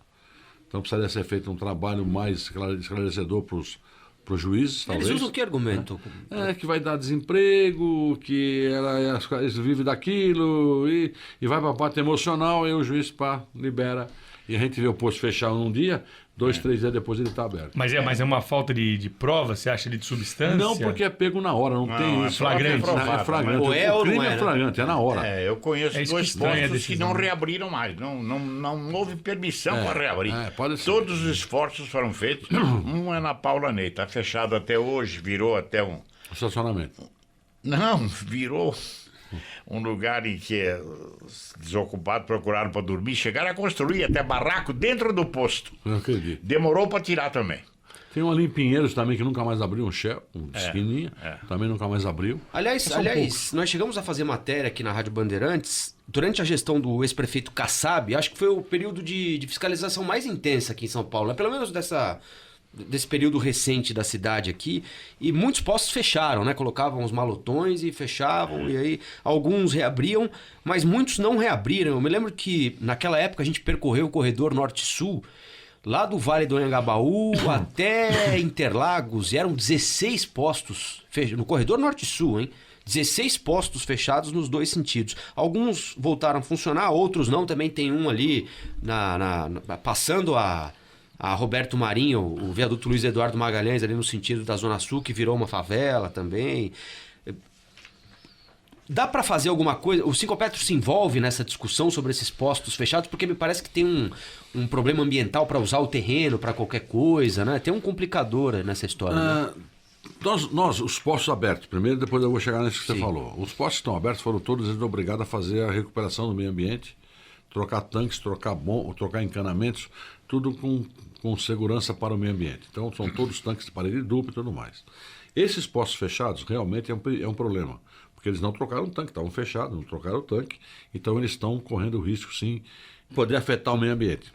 Então, precisaria ser feito um trabalho mais esclarecedor para os juízes, talvez. Eles usam que argumento? Que vai dar desemprego, que eles vivem daquilo, e vai para a parte emocional, e o juiz libera. E a gente vê o posto fechar um dia, 2, 3 dias depois ele está aberto. Mas é uma falta de prova, você acha, de substância? Não, porque é pego na hora, não tem isso. Flagrante. É flagrante. Ou é o ou não crime é, é né? flagrante, é na hora. Eu conheço É isso dois que estranha a postos que decisão, não né? reabriram mais. Não houve permissão para reabrir. pode ser. Todos os esforços foram feitos. Um é na Paula Ney, está fechado até hoje, virou até um... Estacionamento. Não, virou um lugar em que os desocupados procuraram para dormir, chegaram a construir até barraco dentro do posto. Eu acredito. Demorou para tirar também. Tem um ali em Pinheiros também que nunca mais abriu, um Shell, esquininha, também nunca mais abriu. Aliás, nós chegamos a fazer matéria aqui na Rádio Bandeirantes, durante a gestão do ex-prefeito Kassab, acho que foi o período de fiscalização mais intensa aqui em São Paulo, né? Pelo menos desse período recente da cidade aqui, e muitos postos fecharam, né? Colocavam os malotões e fechavam, e aí alguns reabriam, mas muitos não reabriram. Eu me lembro que naquela época a gente percorreu o corredor norte-sul, lá do Vale do Anhangabaú até Interlagos, e eram 16 postos no corredor norte-sul, hein? 16 postos fechados nos dois sentidos. Alguns voltaram a funcionar, outros não. Também tem um ali passando a Roberto Marinho, o viaduto Luiz Eduardo Magalhães, ali no sentido da Zona Sul, que virou uma favela também. Dá para fazer alguma coisa? O Sincopetro se envolve nessa discussão sobre esses postos fechados, porque me parece que tem um problema ambiental para usar o terreno para qualquer coisa, né? Tem um complicador nessa história. Né? Nós, os postos abertos, primeiro, depois eu vou chegar nisso que você falou. Os postos que estão abertos foram todos eles obrigados a fazer a recuperação do meio ambiente, trocar tanques, trocar encanamentos, tudo com segurança para o meio ambiente. Então, são todos tanques de parede dupla e tudo mais. Esses postos fechados realmente é um problema, porque eles não trocaram o tanque, estavam fechados, não trocaram o tanque, então eles estão correndo o risco, sim, de poder afetar o meio ambiente.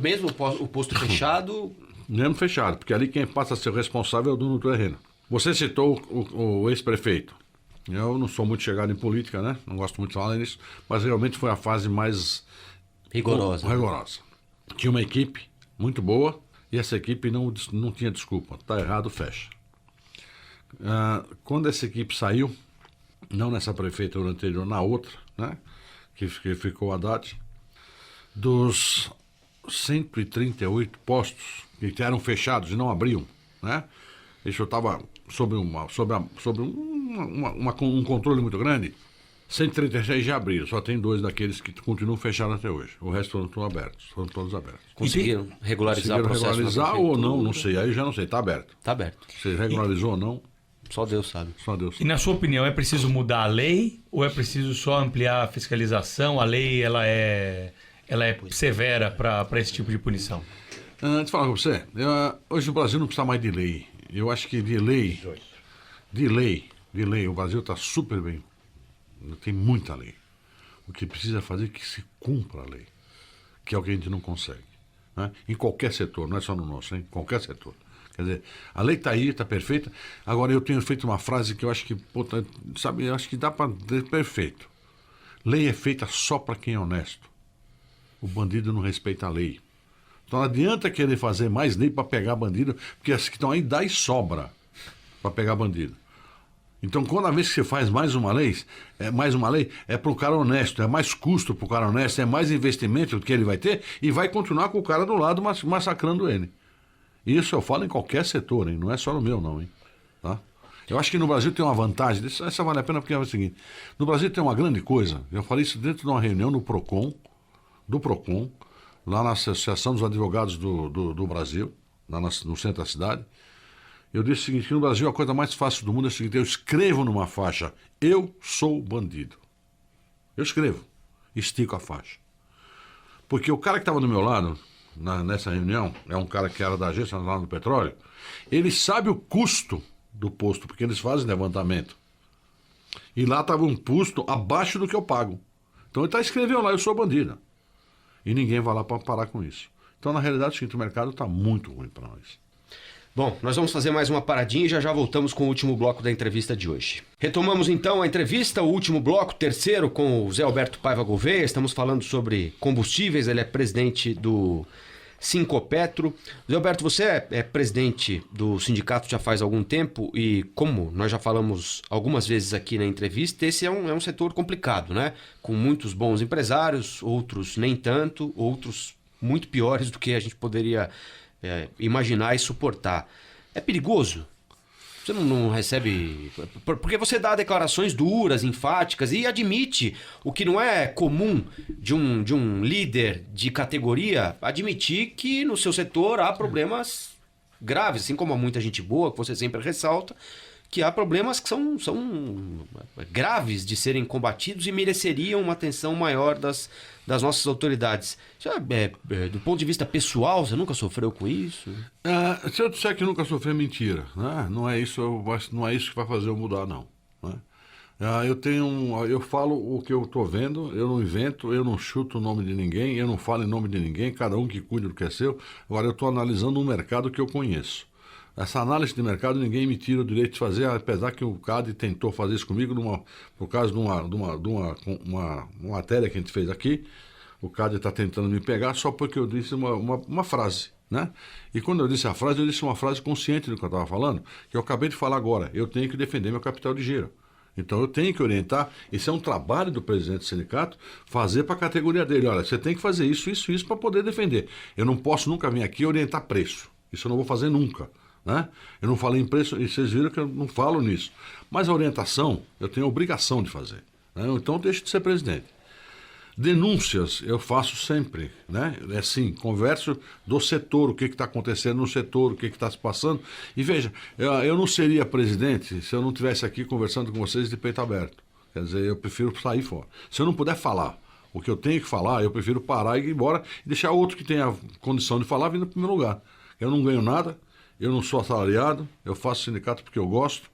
Mesmo o posto fechado... Mesmo fechado, porque ali quem passa a ser o responsável é o dono do terreno. Você citou o ex-prefeito. Eu não sou muito chegado em política, né? Não gosto muito de falar nisso, mas realmente foi a fase mais rigorosa. Tinha uma equipe muito boa e essa equipe não tinha desculpa. Tá errado, fecha. Quando essa equipe saiu, não nessa prefeitura anterior, na outra, né? Que ficou o Haddad, dos 138 postos que eram fechados e não abriam, né? Isso estava sob um controle muito grande. 136 já abriram, só tem 2 daqueles que continuam fechados até hoje. O resto foram abertos, foram todos abertos. Conseguiram regularizar o processo? Regularizar ou não sei, aí eu já não sei, está aberto. Está aberto. Se regularizou ou não, só Deus sabe. só Deus E sabe. na sua opinião, é preciso mudar a lei ou é preciso só ampliar a fiscalização? A lei ela é severa para esse tipo de punição? Antes de falar com você, hoje o Brasil não precisa mais de lei. Eu acho que de lei, o Brasil está super bem. Tem muita lei. O que precisa fazer é que se cumpra a lei, que é o que a gente não consegue. Né? Em qualquer setor, não é só no nosso, hein? Em qualquer setor. Quer dizer, a lei está aí, está perfeita. Agora, eu tenho feito uma frase que eu acho que, eu acho que dá para dizer perfeito. Lei é feita só para quem é honesto. O bandido não respeita a lei. Então não adianta querer fazer mais lei para pegar bandido, porque as que estão aí dá e sobra para pegar bandido. Então, quando vez que você faz mais uma lei, é para o cara honesto, é mais custo para o cara honesto, é mais investimento que ele vai ter e vai continuar com o cara do lado massacrando ele. Isso eu falo em qualquer setor, hein? Não é só no meu, não, hein? Tá? Eu acho que no Brasil tem uma vantagem, essa vale a pena porque é o seguinte, no Brasil tem uma grande coisa, eu falei isso dentro de uma reunião do Procon, lá na Associação dos Advogados do Brasil, lá no centro da cidade. Eu disse o seguinte, que no Brasil a coisa mais fácil do mundo é o seguinte, eu escrevo numa faixa, eu sou bandido. Eu escrevo, estico a faixa. Porque o cara que estava do meu lado, nessa reunião, é um cara que era da Agência Nacional do Petróleo, ele sabe o custo do posto, porque eles fazem levantamento. E lá estava um custo abaixo do que eu pago. Então ele escreveu lá, eu sou bandido. E ninguém vai lá para parar com isso. Então, na realidade, o mercado está muito ruim para nós. Bom, nós vamos fazer mais uma paradinha e já voltamos com o último bloco da entrevista de hoje. Retomamos então a entrevista, o último bloco, terceiro, com o Zé Alberto Paiva Gouveia. Estamos falando sobre combustíveis, ele é presidente do Sindicato. Zé Alberto, você é presidente do sindicato já faz algum tempo e, como nós já falamos algumas vezes aqui na entrevista, esse é um setor complicado, né? Com muitos bons empresários, outros nem tanto, outros muito piores do que a gente poderia imaginar e suportar. É perigoso? Você não recebe... Porque você dá declarações duras, enfáticas e admite o que não é comum de um líder de categoria, admitir que no seu setor há problemas graves, assim como há muita gente boa, que você sempre ressalta, que há problemas que são graves de serem combatidos e mereceriam uma atenção maior das nossas autoridades. Do ponto de vista pessoal, você nunca sofreu com isso? Se eu disser que nunca sofri, é mentira. Né? Não é isso que vai fazer eu mudar, não. Né? Eu falo o que eu estou vendo, eu não invento, eu não chuto o nome de ninguém, eu não falo em nome de ninguém, cada um que cuida do que é seu. Agora, eu estou analisando um mercado que eu conheço. Essa análise de mercado ninguém me tira o direito de fazer, apesar que o CAD tentou fazer isso comigo por causa de uma matéria que a gente fez aqui. O CAD está tentando me pegar só porque eu disse uma frase, né? E quando eu disse a frase, eu disse uma frase consciente do que eu estava falando, que eu acabei de falar agora. Eu tenho que defender meu capital de giro. Então eu tenho que orientar, esse é um trabalho do presidente do sindicato, fazer para a categoria dele. Olha, você tem que fazer isso para poder defender. Eu não posso nunca vir aqui orientar preço. Isso eu não vou fazer nunca. Né? Eu não falei em preço, e vocês viram que eu não falo nisso. Mas a orientação, eu tenho a obrigação de fazer. Né? Então deixe de ser presidente. Denúncias eu faço sempre, né? É assim, converso do setor, o que está acontecendo no setor, o que está se passando. E veja, eu não seria presidente se eu não estivesse aqui conversando com vocês de peito aberto. Quer dizer, eu prefiro sair fora. Se eu não puder falar o que eu tenho que falar, eu prefiro parar e ir embora e deixar outro que tenha condição de falar vir no primeiro lugar. Eu não ganho nada. Eu não sou assalariado, eu faço sindicato porque eu gosto,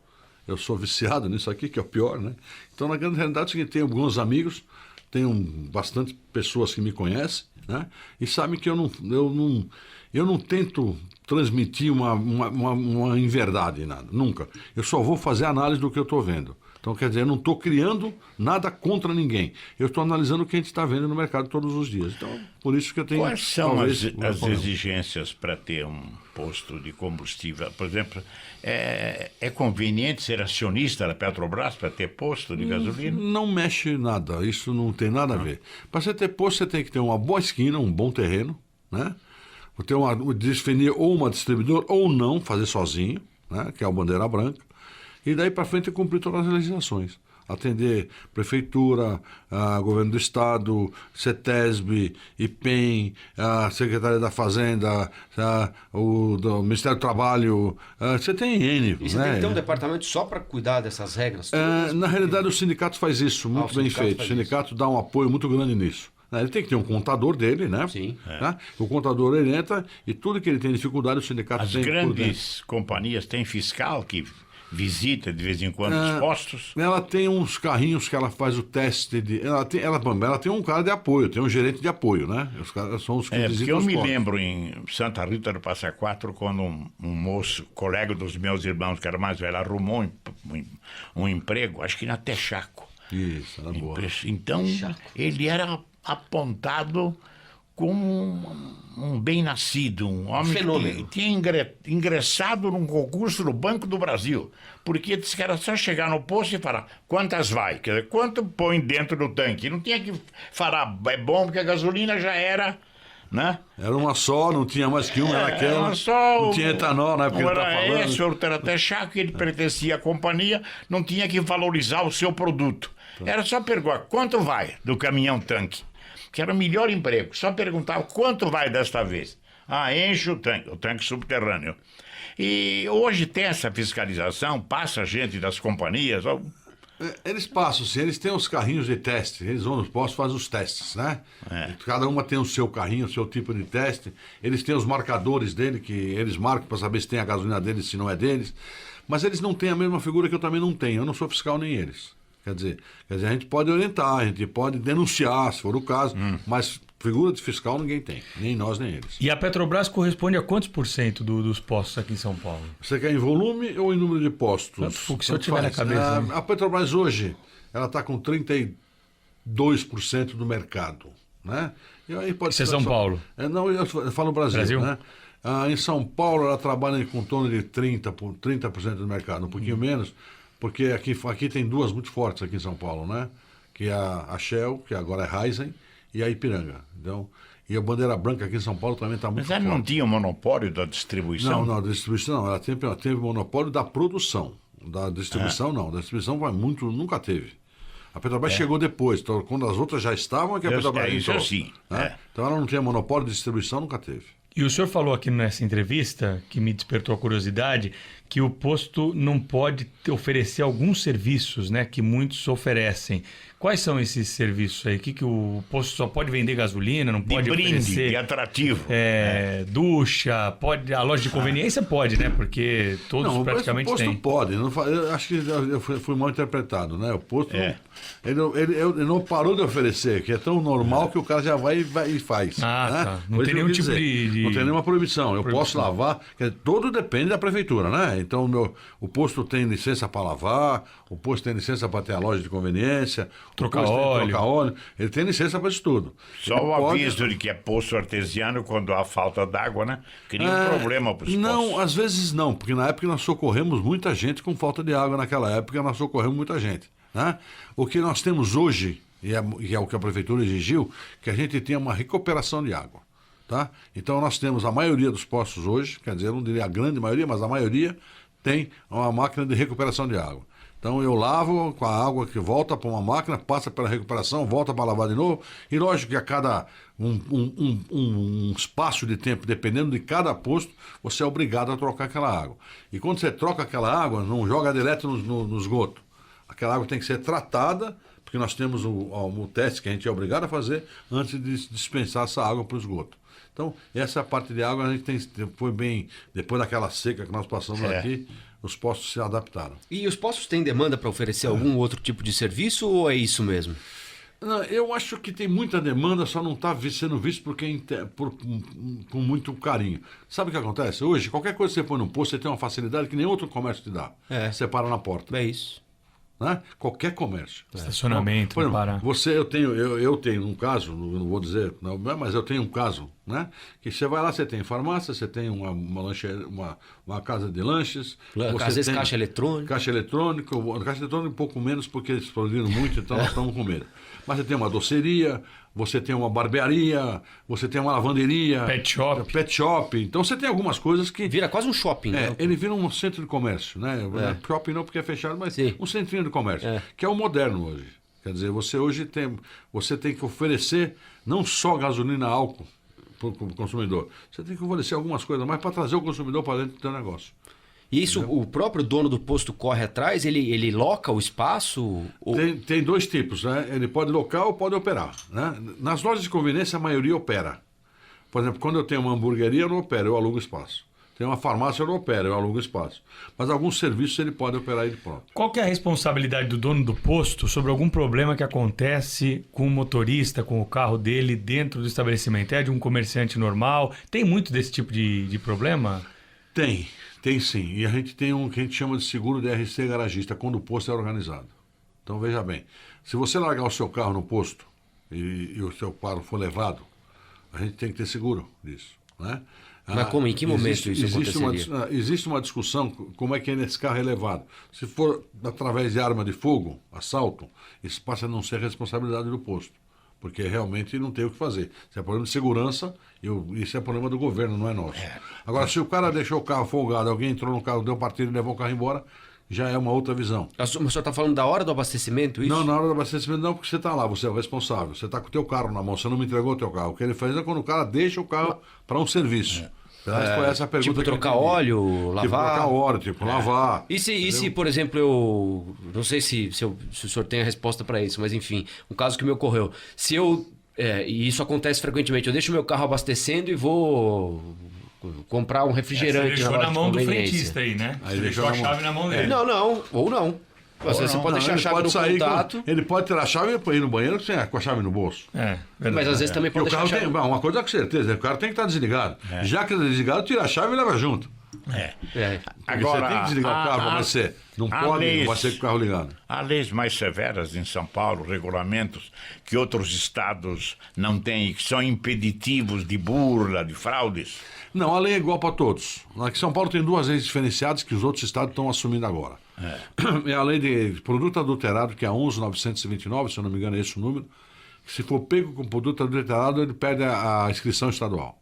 eu sou viciado nisso aqui, que é o pior, né? Então, na grande realidade, é o seguinte, tenho alguns amigos, tenho bastante pessoas que me conhecem, né? E sabem que eu não tento transmitir uma inverdade em nada, nunca. Eu só vou fazer análise do que eu estou vendo. Então, quer dizer, eu não estou criando nada contra ninguém. Eu estou analisando o que a gente está vendo no mercado todos os dias. Então, por isso que eu tenho... Quais são as exigências para ter um posto de combustível? Por exemplo, é conveniente ser acionista da Petrobras para ter posto de gasolina? Não mexe nada, isso não tem nada a ver. Para você ter posto, você tem que ter uma boa esquina, um bom terreno, né? Ter definir ou uma distribuidora ou não, fazer sozinho, né? Que é o bandeira branca. E daí para frente cumprir todas as legislações. Atender prefeitura, governo do estado, CETESB, IPEM, a Secretaria da Fazenda, o do Ministério do Trabalho. Você tem N. E você tem que ter um departamento só para cuidar dessas regras? Na realidade, o sindicato faz isso muito bem feito. O sindicato dá um apoio muito grande nisso. Ele tem que ter um contador dele, né? Sim. Né? O contador ele entra e tudo que ele tem dificuldade, o sindicato tem. As grandes companhias têm fiscal que visita de vez em quando os postos? Ela tem uns carrinhos que ela faz o teste de... Ela tem um cara de apoio, tem um gerente de apoio, né? Os caras são os que visitam os postos. Eu me lembro em Santa Rita do Passa Quatro, quando um moço, colega dos meus irmãos, que era mais velho, arrumou um emprego, acho que na Texaco. Isso, era boa. Então, ele era apontado como um bem-nascido, um homem que tinha ingressado num concurso no Banco do Brasil, porque disse que era só chegar no posto e falar quantas vai, quer dizer, quanto põe dentro do tanque. Não tinha que falar, é bom, porque a gasolina já era, né? Era uma só, não tinha mais que uma, era aquela, uma só, não tinha etanol, né? Porque ele tá falando. Esse, outro era até chaco, ele pertencia à companhia, não tinha que valorizar o seu produto. Era só perguntar, quanto vai do caminhão-tanque? Que era o melhor emprego. Só perguntava quanto vai desta vez. Enche o tanque subterrâneo. E hoje tem essa fiscalização, passa gente das companhias. Eles passam, sim, eles têm os carrinhos de teste, eles vão nos postos, fazem os testes, né? Cada uma tem o seu carrinho, o seu tipo de teste. Eles têm os marcadores dele, que eles marcam para saber se tem a gasolina deles, se não é deles. Mas eles não têm a mesma figura que eu também não tenho. Eu não sou fiscal nem eles. Quer dizer, a gente pode orientar, a gente pode denunciar, se for o caso, mas figura de fiscal ninguém tem, nem nós nem eles. E a Petrobras corresponde a quantos por cento dos postos aqui em São Paulo? Você quer em volume ou em número de postos? O que o senhor tiver na cabeça. A Petrobras hoje, ela está com 32% do mercado, né? E aí pode Isso é São Paulo? Não, eu falo Brasil, né? Em São Paulo, ela trabalha com torno de 30% do mercado, um pouquinho menos, porque aqui tem duas muito fortes aqui em São Paulo, né? Que é a Shell, que agora é Raízen, e a Ipiranga. Então, e a bandeira branca aqui em São Paulo também está muito Mas forte. ela não tinha o monopólio da distribuição? Não, da distribuição não. Ela teve monopólio da produção. Da distribuição, não. Da distribuição nunca teve. A Petrobras chegou depois. Então, quando as outras já estavam, que a Petrobras isso entrou, sim. né? Então ela não tinha monopólio de distribuição, nunca teve. E o senhor falou aqui nessa entrevista, que me despertou a curiosidade, que o posto não pode oferecer alguns serviços, né, que muitos oferecem. Quais são esses serviços aí? Que o posto só pode vender gasolina, não pode de brinde, oferecer... de atrativo. Ducha, pode, a loja de conveniência pode, né? Porque todos praticamente o posto têm. pode. Eu acho que eu fui mal interpretado, né? O posto ele não parou de oferecer, que é tão normal que o cara já vai e faz. Né? Tá. Não tem nenhum tipo de... Não tem nenhuma proibição. Eu posso lavar, tudo depende da prefeitura, né? Então o posto tem licença para lavar, o posto tem licença para ter a loja de conveniência, trocar óleo. Ele tem licença para isso tudo. Só o aviso de que é poço artesiano, quando há falta d'água, né? Cria um problema para os postos. Não, às vezes não, porque na época nós socorremos muita gente com falta de água. Naquela época nós socorremos muita gente. Né? O que nós temos hoje, e é o que a prefeitura exigiu, que a gente tenha uma recuperação de água. Tá? Então nós temos a maioria dos postos hoje, quer dizer, eu não diria a grande maioria, mas a maioria tem uma máquina de recuperação de água. Então eu lavo com a água que volta para uma máquina, passa pela recuperação, volta para lavar de novo. E lógico que a cada um espaço de tempo, dependendo de cada posto, você é obrigado a trocar aquela água. E quando você troca aquela água, não joga direto no esgoto. Aquela água tem que ser tratada, porque nós temos o teste que a gente é obrigado a fazer antes de dispensar essa água para o esgoto. Então, essa parte de água a gente foi bem, depois daquela seca que nós passamos aqui, os postos se adaptaram. E os postos têm demanda para oferecer algum outro tipo de serviço ou é isso mesmo? Não, eu acho que tem muita demanda, só não está sendo visto com muito carinho. Sabe o que acontece? Hoje, qualquer coisa que você põe no posto, você tem uma facilidade que nem outro comércio te dá. Você para na porta. É isso. Né? Qualquer comércio. Estacionamento, Por exemplo, parar. Eu tenho um caso, não vou dizer, não, mas eu tenho um caso, né? Que você vai lá, você tem farmácia, você tem uma casa de lanches. Às vezes caixa eletrônica. Caixa eletrônica um pouco menos porque eles explodiram muito, então nós estamos com medo. Mas você tem uma doceria, você tem uma barbearia, você tem uma lavanderia. Pet shop. Então você tem algumas coisas que... Vira quase um shopping. Né? Ele vira um centro de comércio, né? Shopping não porque é fechado, mas um centrinho de comércio, que é o moderno hoje. Quer dizer, você tem que oferecer não só gasolina, álcool para o consumidor. Você tem que oferecer algumas coisas mais para trazer o consumidor para dentro do seu negócio. E isso, o próprio dono do posto corre atrás? Ele loca o espaço? Tem dois tipos, né? Ele pode locar ou pode operar. Né? Nas lojas de conveniência, a maioria opera. Por exemplo, quando eu tenho uma hamburgueria, eu não opero, eu alugo espaço. Tem uma farmácia, eu não opero, eu alugo espaço. Mas alguns serviços ele pode operar ele próprio. Qual que é a responsabilidade do dono do posto sobre algum problema que acontece com o motorista, com o carro dele dentro do estabelecimento? É de um comerciante normal? Tem muito desse tipo de problema? Tem sim. E a gente tem um que a gente chama de seguro de RC garagista, quando o posto é organizado. Então veja bem, se você largar o seu carro no posto e o seu carro for levado, a gente tem que ter seguro disso, né? Mas como? Em que momento isso aconteceria? Existe uma discussão como é que esse carro é levado. Se for através de arma de fogo, assalto, isso passa a não ser responsabilidade do posto. Porque realmente não tem o que fazer. Isso é problema de segurança e isso é problema do governo, não é nosso. Agora, se o cara deixou o carro folgado, alguém entrou no carro, deu partida e levou o carro embora, já é uma outra visão. O senhor está falando da hora do abastecimento, isso? Não, na hora do abastecimento não, porque você está lá, você é o responsável. Você está com o teu carro na mão, você não me entregou o teu carro. O que ele faz é quando o cara deixa o carro para um serviço. Foi essa a pergunta tipo trocar óleo, lavar? Tipo trocar óleo, lavar. E se, por exemplo, eu... Não sei se o senhor tem a resposta para isso, mas enfim, um caso que me ocorreu. Se eu... e isso acontece frequentemente. Eu deixo o meu carro abastecendo e vou comprar um refrigerante. Você deixou na mão do frentista aí, né? Aí você deixou a chave na mão dele. Não, ou não. Às vezes você pode deixar a ele chave pode no sair contato. ele pode tirar a chave e ir no banheiro com a chave no bolso. Verdade. Mas às vezes também E pode o deixar a carro chave. tem, uma coisa com certeza, o carro tem que estar desligado. Já que ele é desligado, tira a chave e leva junto. É. Porque Agora, você tem que desligar o carro para você. Não pode, vai ser com o carro ligado. Há leis mais severas em São Paulo, regulamentos que outros estados não têm, que são impeditivos de burla, de fraudes. Não, a lei é igual para todos. Aqui em São Paulo tem duas leis diferenciadas que os outros estados estão assumindo agora. É a lei de produto adulterado, que é a 11.929, se eu não me engano é esse o número, que se for pego com produto adulterado, ele perde a inscrição estadual.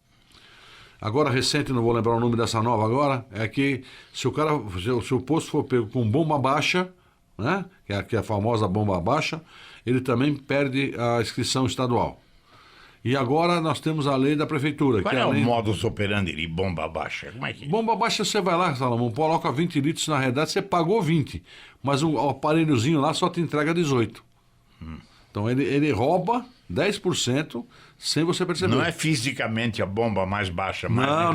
Agora, recente, não vou lembrar o nome dessa nova agora, é que se o posto for pego com bomba baixa, né, que é a famosa bomba baixa, ele também perde a inscrição estadual. E agora nós temos a lei da prefeitura. Qual que é o a lei... modus operandi de bomba baixa? Como é que... Bomba baixa, você vai lá, Salomão, coloca 20 litros, na realidade você pagou 20, mas o aparelhozinho lá só te entrega 18. Então ele rouba 10% sem você perceber. Não é fisicamente a bomba mais baixa, mais Não.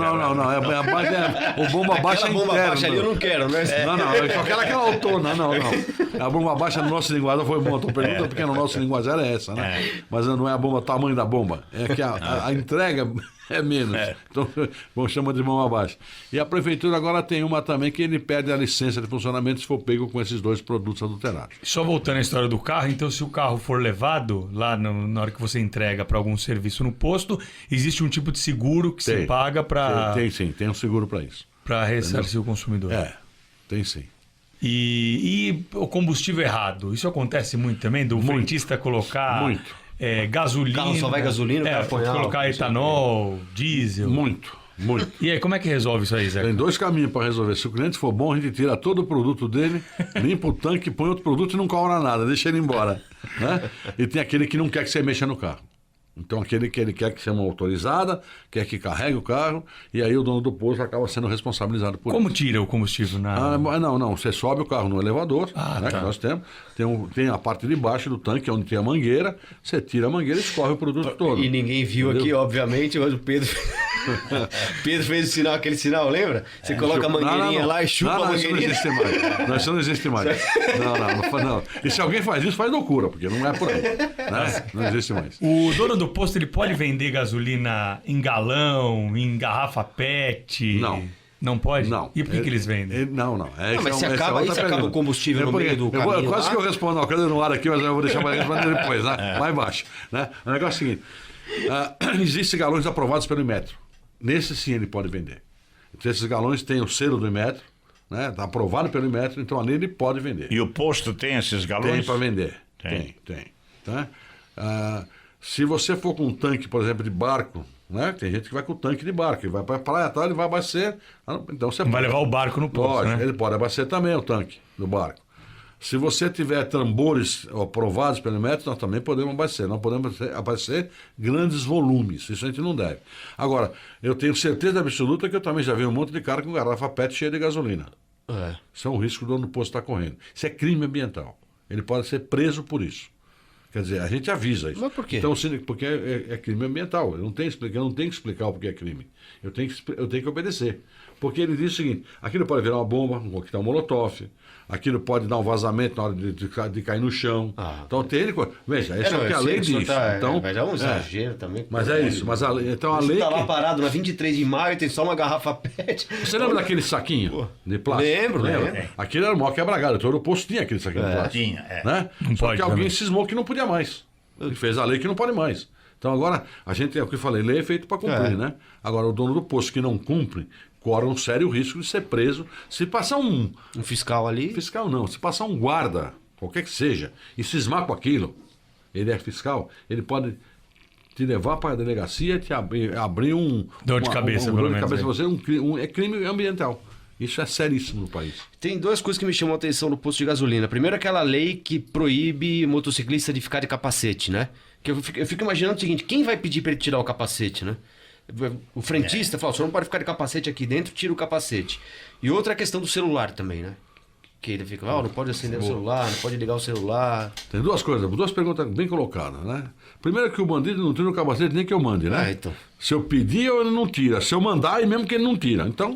O bomba baixa é Aquela bomba interno. baixa ali eu não quero, né? Não, eu só quero aquela autona, não. A bomba baixa no nosso linguajar foi bom, a tua pergunta, porque no nosso linguajar é essa, né? Mas não é a bomba, o tamanho da bomba. É que a entrega é menos. Então, vamos chamar de bomba baixa. E a prefeitura agora tem uma também que ele perde a licença de funcionamento se for pego com esses dois produtos adulterados. Só voltando à história do carro, então se o carro for levado lá na hora que você entrega para algum serviço no posto, existe um tipo de seguro que se paga para... Tem sim, tem um seguro para isso. Para ressarcir o consumidor. Tem sim. E o combustível errado, isso acontece muito também? Do frentista colocar gasolina... O carro só vai gasolina, o cara põe colocar álcool, etanol, diesel... Muito. E aí, como é que resolve isso aí, Zé? Tem dois caminhos para resolver. Se o cliente for bom, a gente tira todo o produto dele, limpa o tanque, põe outro produto e não cobra nada, deixa ele embora. Né? E tem aquele que não quer que você mexa no carro. Então, aquele que ele quer que seja uma autorizada, quer que carregue o carro, e aí o dono do posto acaba sendo responsabilizado por Como isso. tira o combustível na... Não. Você sobe o carro no elevador, tá. que nós temos. Tem a parte de baixo do tanque, onde tem a mangueira. Você tira a mangueira e escorre o produto todo. E ninguém viu aqui, obviamente, mas o Pedro... Pedro fez o sinal, aquele sinal, lembra? Você coloca a mangueirinha lá e chupa a mangueirinha. Isso não existe mais. Não, isso não existe mais. Não. E se alguém faz isso, faz loucura, porque não é por aí. Né? Não existe mais. O dono do posto, ele pode vender gasolina em galão, em garrafa PET? Não. Não pode? Não. E por que eles vendem? Não. Mas se acaba o combustível no meio do caminho Quase lá. que eu respondo, cadê no ar aqui, mas eu vou deixar para responder depois, né? Mais baixo. Né? O negócio é o seguinte, existem galões aprovados pelo Inmetro. Nesse sim ele pode vender. Então, esses galões têm o selo do Inmetro, né? Está aprovado pelo Inmetro, então ali ele pode vender. E o posto tem esses galões? Tem para vender. Tem. Tá? Se você for com um tanque, por exemplo, de barco, né? Tem gente que vai com o tanque de barco, ele vai para a praia, ele vai abastecer. Então você Vai levar o barco no posto, Lógico, né? ele pode abastecer também o tanque do barco. Se você tiver tambores aprovados pelo Inmetro, nós também podemos abastecer. Nós podemos abastecer grandes volumes. Isso a gente não deve. Agora, eu tenho certeza absoluta que eu também já vi um monte de cara com garrafa PET cheia de gasolina. Isso é um risco que o dono do posto está correndo. Isso é crime ambiental. Ele pode ser preso por isso. Quer dizer, a gente avisa isso. Mas por quê? Então, porque é crime ambiental. Eu não tenho que explicar o porquê é crime. Eu tenho que obedecer. Porque ele diz o seguinte, aquilo pode virar uma bomba, um coquetel molotov, aquilo pode dar um vazamento na hora de cair no chão. Então tem ele... Veja, essa é o que a lei diz. Então, Mas é um exagero também. Mas é isso. Mas então a Você lei... tá lá parado na 23 de maio, tem só uma garrafa PET. Você lembra daquele saquinho de plástico? Lembro. Aquilo era o maior quebra-galho. Todo o posto tinha aquele saquinho de plástico. Tinha, Né? Não Só pode que alguém também. cismou que não podia mais. Ele fez a lei que não pode mais. Então agora, a gente, é o que eu falei, lei é feito para cumprir, né? Agora, o dono do posto que não cumpre, corre um sério risco de ser preso. Se passar um fiscal ali. fiscal não, se passar um guarda, qualquer que seja, e cismar com aquilo, ele é fiscal, ele pode te levar para a delegacia e te abrir um... Dor de cabeça, dor pelo de menos, cabeça aí. você, é crime ambiental. Isso é seríssimo no país. Tem duas coisas que me chamam a atenção no posto de gasolina. Primeiro, aquela lei que proíbe motociclista de ficar de capacete, né? Que eu fico imaginando o seguinte, quem vai pedir para ele tirar o capacete, né? O frentista fala, o senhor não pode ficar de capacete aqui dentro, tira o capacete. E outra é a questão do celular também, né? Que ele fica, não pode acender o celular, não pode ligar o celular. Tem duas coisas, duas perguntas bem colocadas, né? Primeiro que o bandido não tira o capacete nem que eu mande, né? Então. Se eu pedir, ele não tira. Se eu mandar, e mesmo que ele não tira. Então,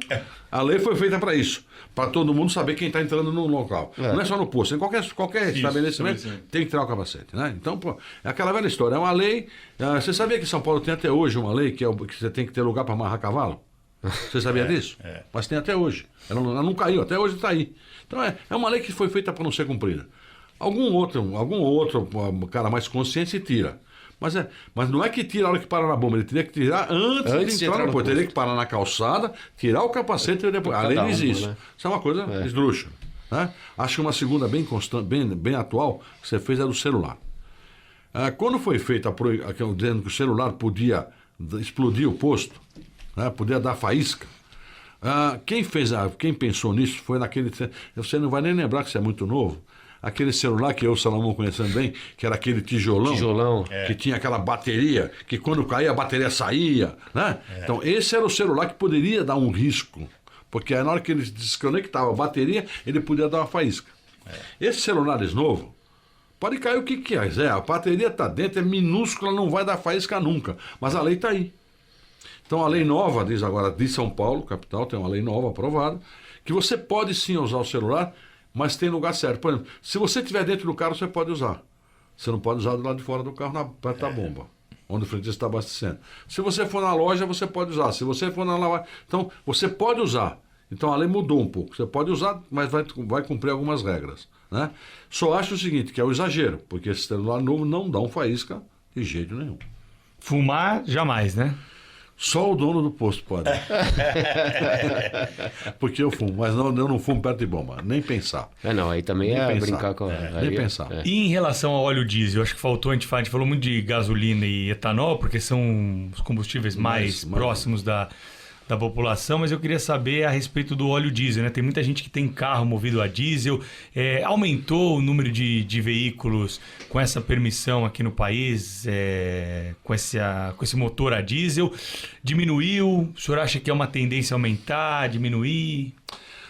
a lei foi feita para isso. Para todo mundo saber quem está entrando no local. Não é só no posto, em qualquer estabelecimento tem que tirar o capacete, né? Então, pô, é aquela velha história. É uma lei... você sabia que São Paulo tem até hoje uma lei que você tem que ter lugar para amarrar cavalo? Você sabia disso? Mas tem até hoje. Ela não caiu, até hoje está aí. Então é uma lei que foi feita para não ser cumprida. Algum outro cara mais consciente tira. Mas não é que tira a hora que para na bomba, ele teria que tirar antes de entrar no posto. Teria que parar na calçada, tirar o capacete e depois. A lei não existe. Né? Isso é uma coisa esdrúxula. Né? Acho que uma segunda bem constante, bem atual, que você fez é do celular. Quando foi feita dizendo que o celular podia explodir o posto, né? Podia dar faísca. Quem pensou nisso foi naquele... Você não vai nem lembrar que você é muito novo. Aquele celular que eu, Salomão, conhecendo bem, que era aquele tijolão. Que tinha aquela bateria, que quando caía a bateria saía, né? Então esse era o celular que poderia dar um risco, porque na hora que ele desconectava a bateria, ele podia dar uma faísca. Esses celulares novos, pode cair o que quiser, a bateria está dentro, é minúscula, não vai dar faísca nunca, mas a lei está aí. Então a lei nova, diz agora, de São Paulo, capital, tem uma lei nova aprovada, que você pode sim usar o celular, mas tem lugar certo. Por exemplo, se você estiver dentro do carro, você pode usar. Você não pode usar do lado de fora do carro, perto da bomba, onde o frentista está abastecendo. Se você for na loja, você pode usar. Se você for na lavagem... Então, você pode usar. Então, a lei mudou um pouco. Você pode usar, mas vai cumprir algumas regras. Né? Só acho o seguinte, que é o exagero, porque esse celular novo não dá um faísca de jeito nenhum. Fumar, jamais, né? Só o dono do posto pode. Porque eu fumo, mas eu não fumo perto de bomba, nem pensar. Não, aí também nem é pensar. Brincar com... Nem pensar. E em relação ao óleo diesel, acho que faltou, a gente falou muito de gasolina e etanol, porque são os combustíveis mais próximos da população, mas eu queria saber a respeito do óleo diesel, né? Tem muita gente que tem carro movido a diesel. Aumentou o número de veículos com essa permissão aqui no país, com esse motor a diesel? Diminuiu? O senhor acha que é uma tendência a aumentar, diminuir?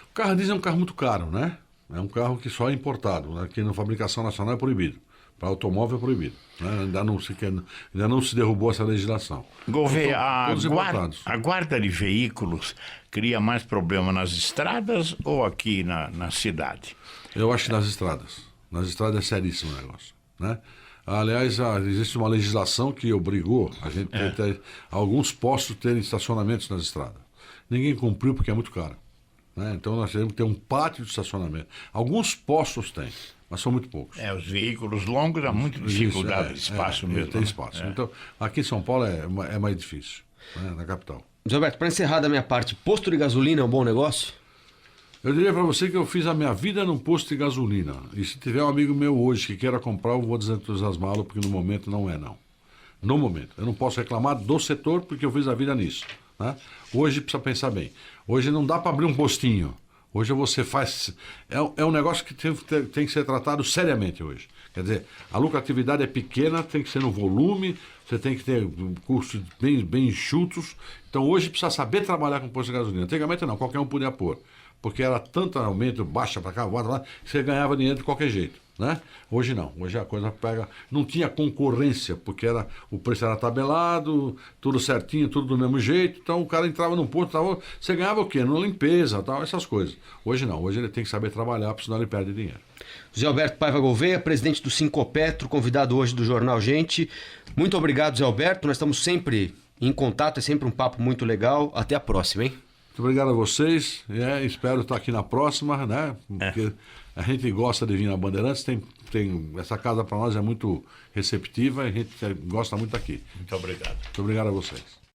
O carro a diesel é um carro muito caro, né? É um carro que só é importado, né? Que na fabricação nacional é proibido. Para automóvel é proibido. Né? Ainda não se derrubou essa legislação. Gouveia, Então, a guarda de veículos cria mais problema nas estradas ou aqui na cidade? Eu acho que nas estradas. Nas estradas é seríssimo o negócio. Né? Aliás, existe uma legislação que obrigou a gente ter alguns postos terem estacionamentos nas estradas. Ninguém cumpriu porque é muito caro. Né? Então nós temos que ter um pátio de estacionamento. Alguns postos têm, mas são muito poucos. Os veículos longos há muita dificuldade de espaço mesmo. Tem espaço. Então, aqui em São Paulo é mais difícil, né? Na capital. Zé Alberto, para encerrar da minha parte, posto de gasolina é um bom negócio? Eu diria para você que eu fiz a minha vida num posto de gasolina. E se tiver um amigo meu hoje que queira comprar, eu vou desentusiasmá-lo, porque no momento não é, não. No momento. Eu não posso reclamar do setor, porque eu fiz a vida nisso. Né? Hoje precisa pensar bem. Hoje não dá para abrir um postinho. Hoje você faz... É um negócio que tem que ser tratado seriamente hoje. Quer dizer, a lucratividade é pequena, tem que ser no volume, você tem que ter custos bem enxutos. Então hoje precisa saber trabalhar com posto de gasolina. Antigamente não, qualquer um podia pôr. Porque era tanto aumento, baixa para cá, bota lá, que você ganhava dinheiro de qualquer jeito. Né? Hoje não, hoje a coisa pega... Não tinha concorrência, porque o preço era tabelado, tudo certinho, tudo do mesmo jeito. Então o cara entrava num posto, você ganhava o quê? Numa limpeza, tal, essas coisas. Hoje não, hoje ele tem que saber trabalhar, porque senão ele perde dinheiro. Zé Alberto Paiva Gouveia, presidente do Sincopetro, convidado hoje do Jornal Gente. Muito obrigado, Zé Alberto. Nós estamos sempre em contato, é sempre um papo muito legal. Até a próxima, hein? Muito obrigado a vocês. Espero estar aqui na próxima, né? Porque a gente gosta de vir na Bandeirantes. Essa casa para nós é muito receptiva e a gente gosta muito aqui. Muito obrigado. Muito obrigado a vocês.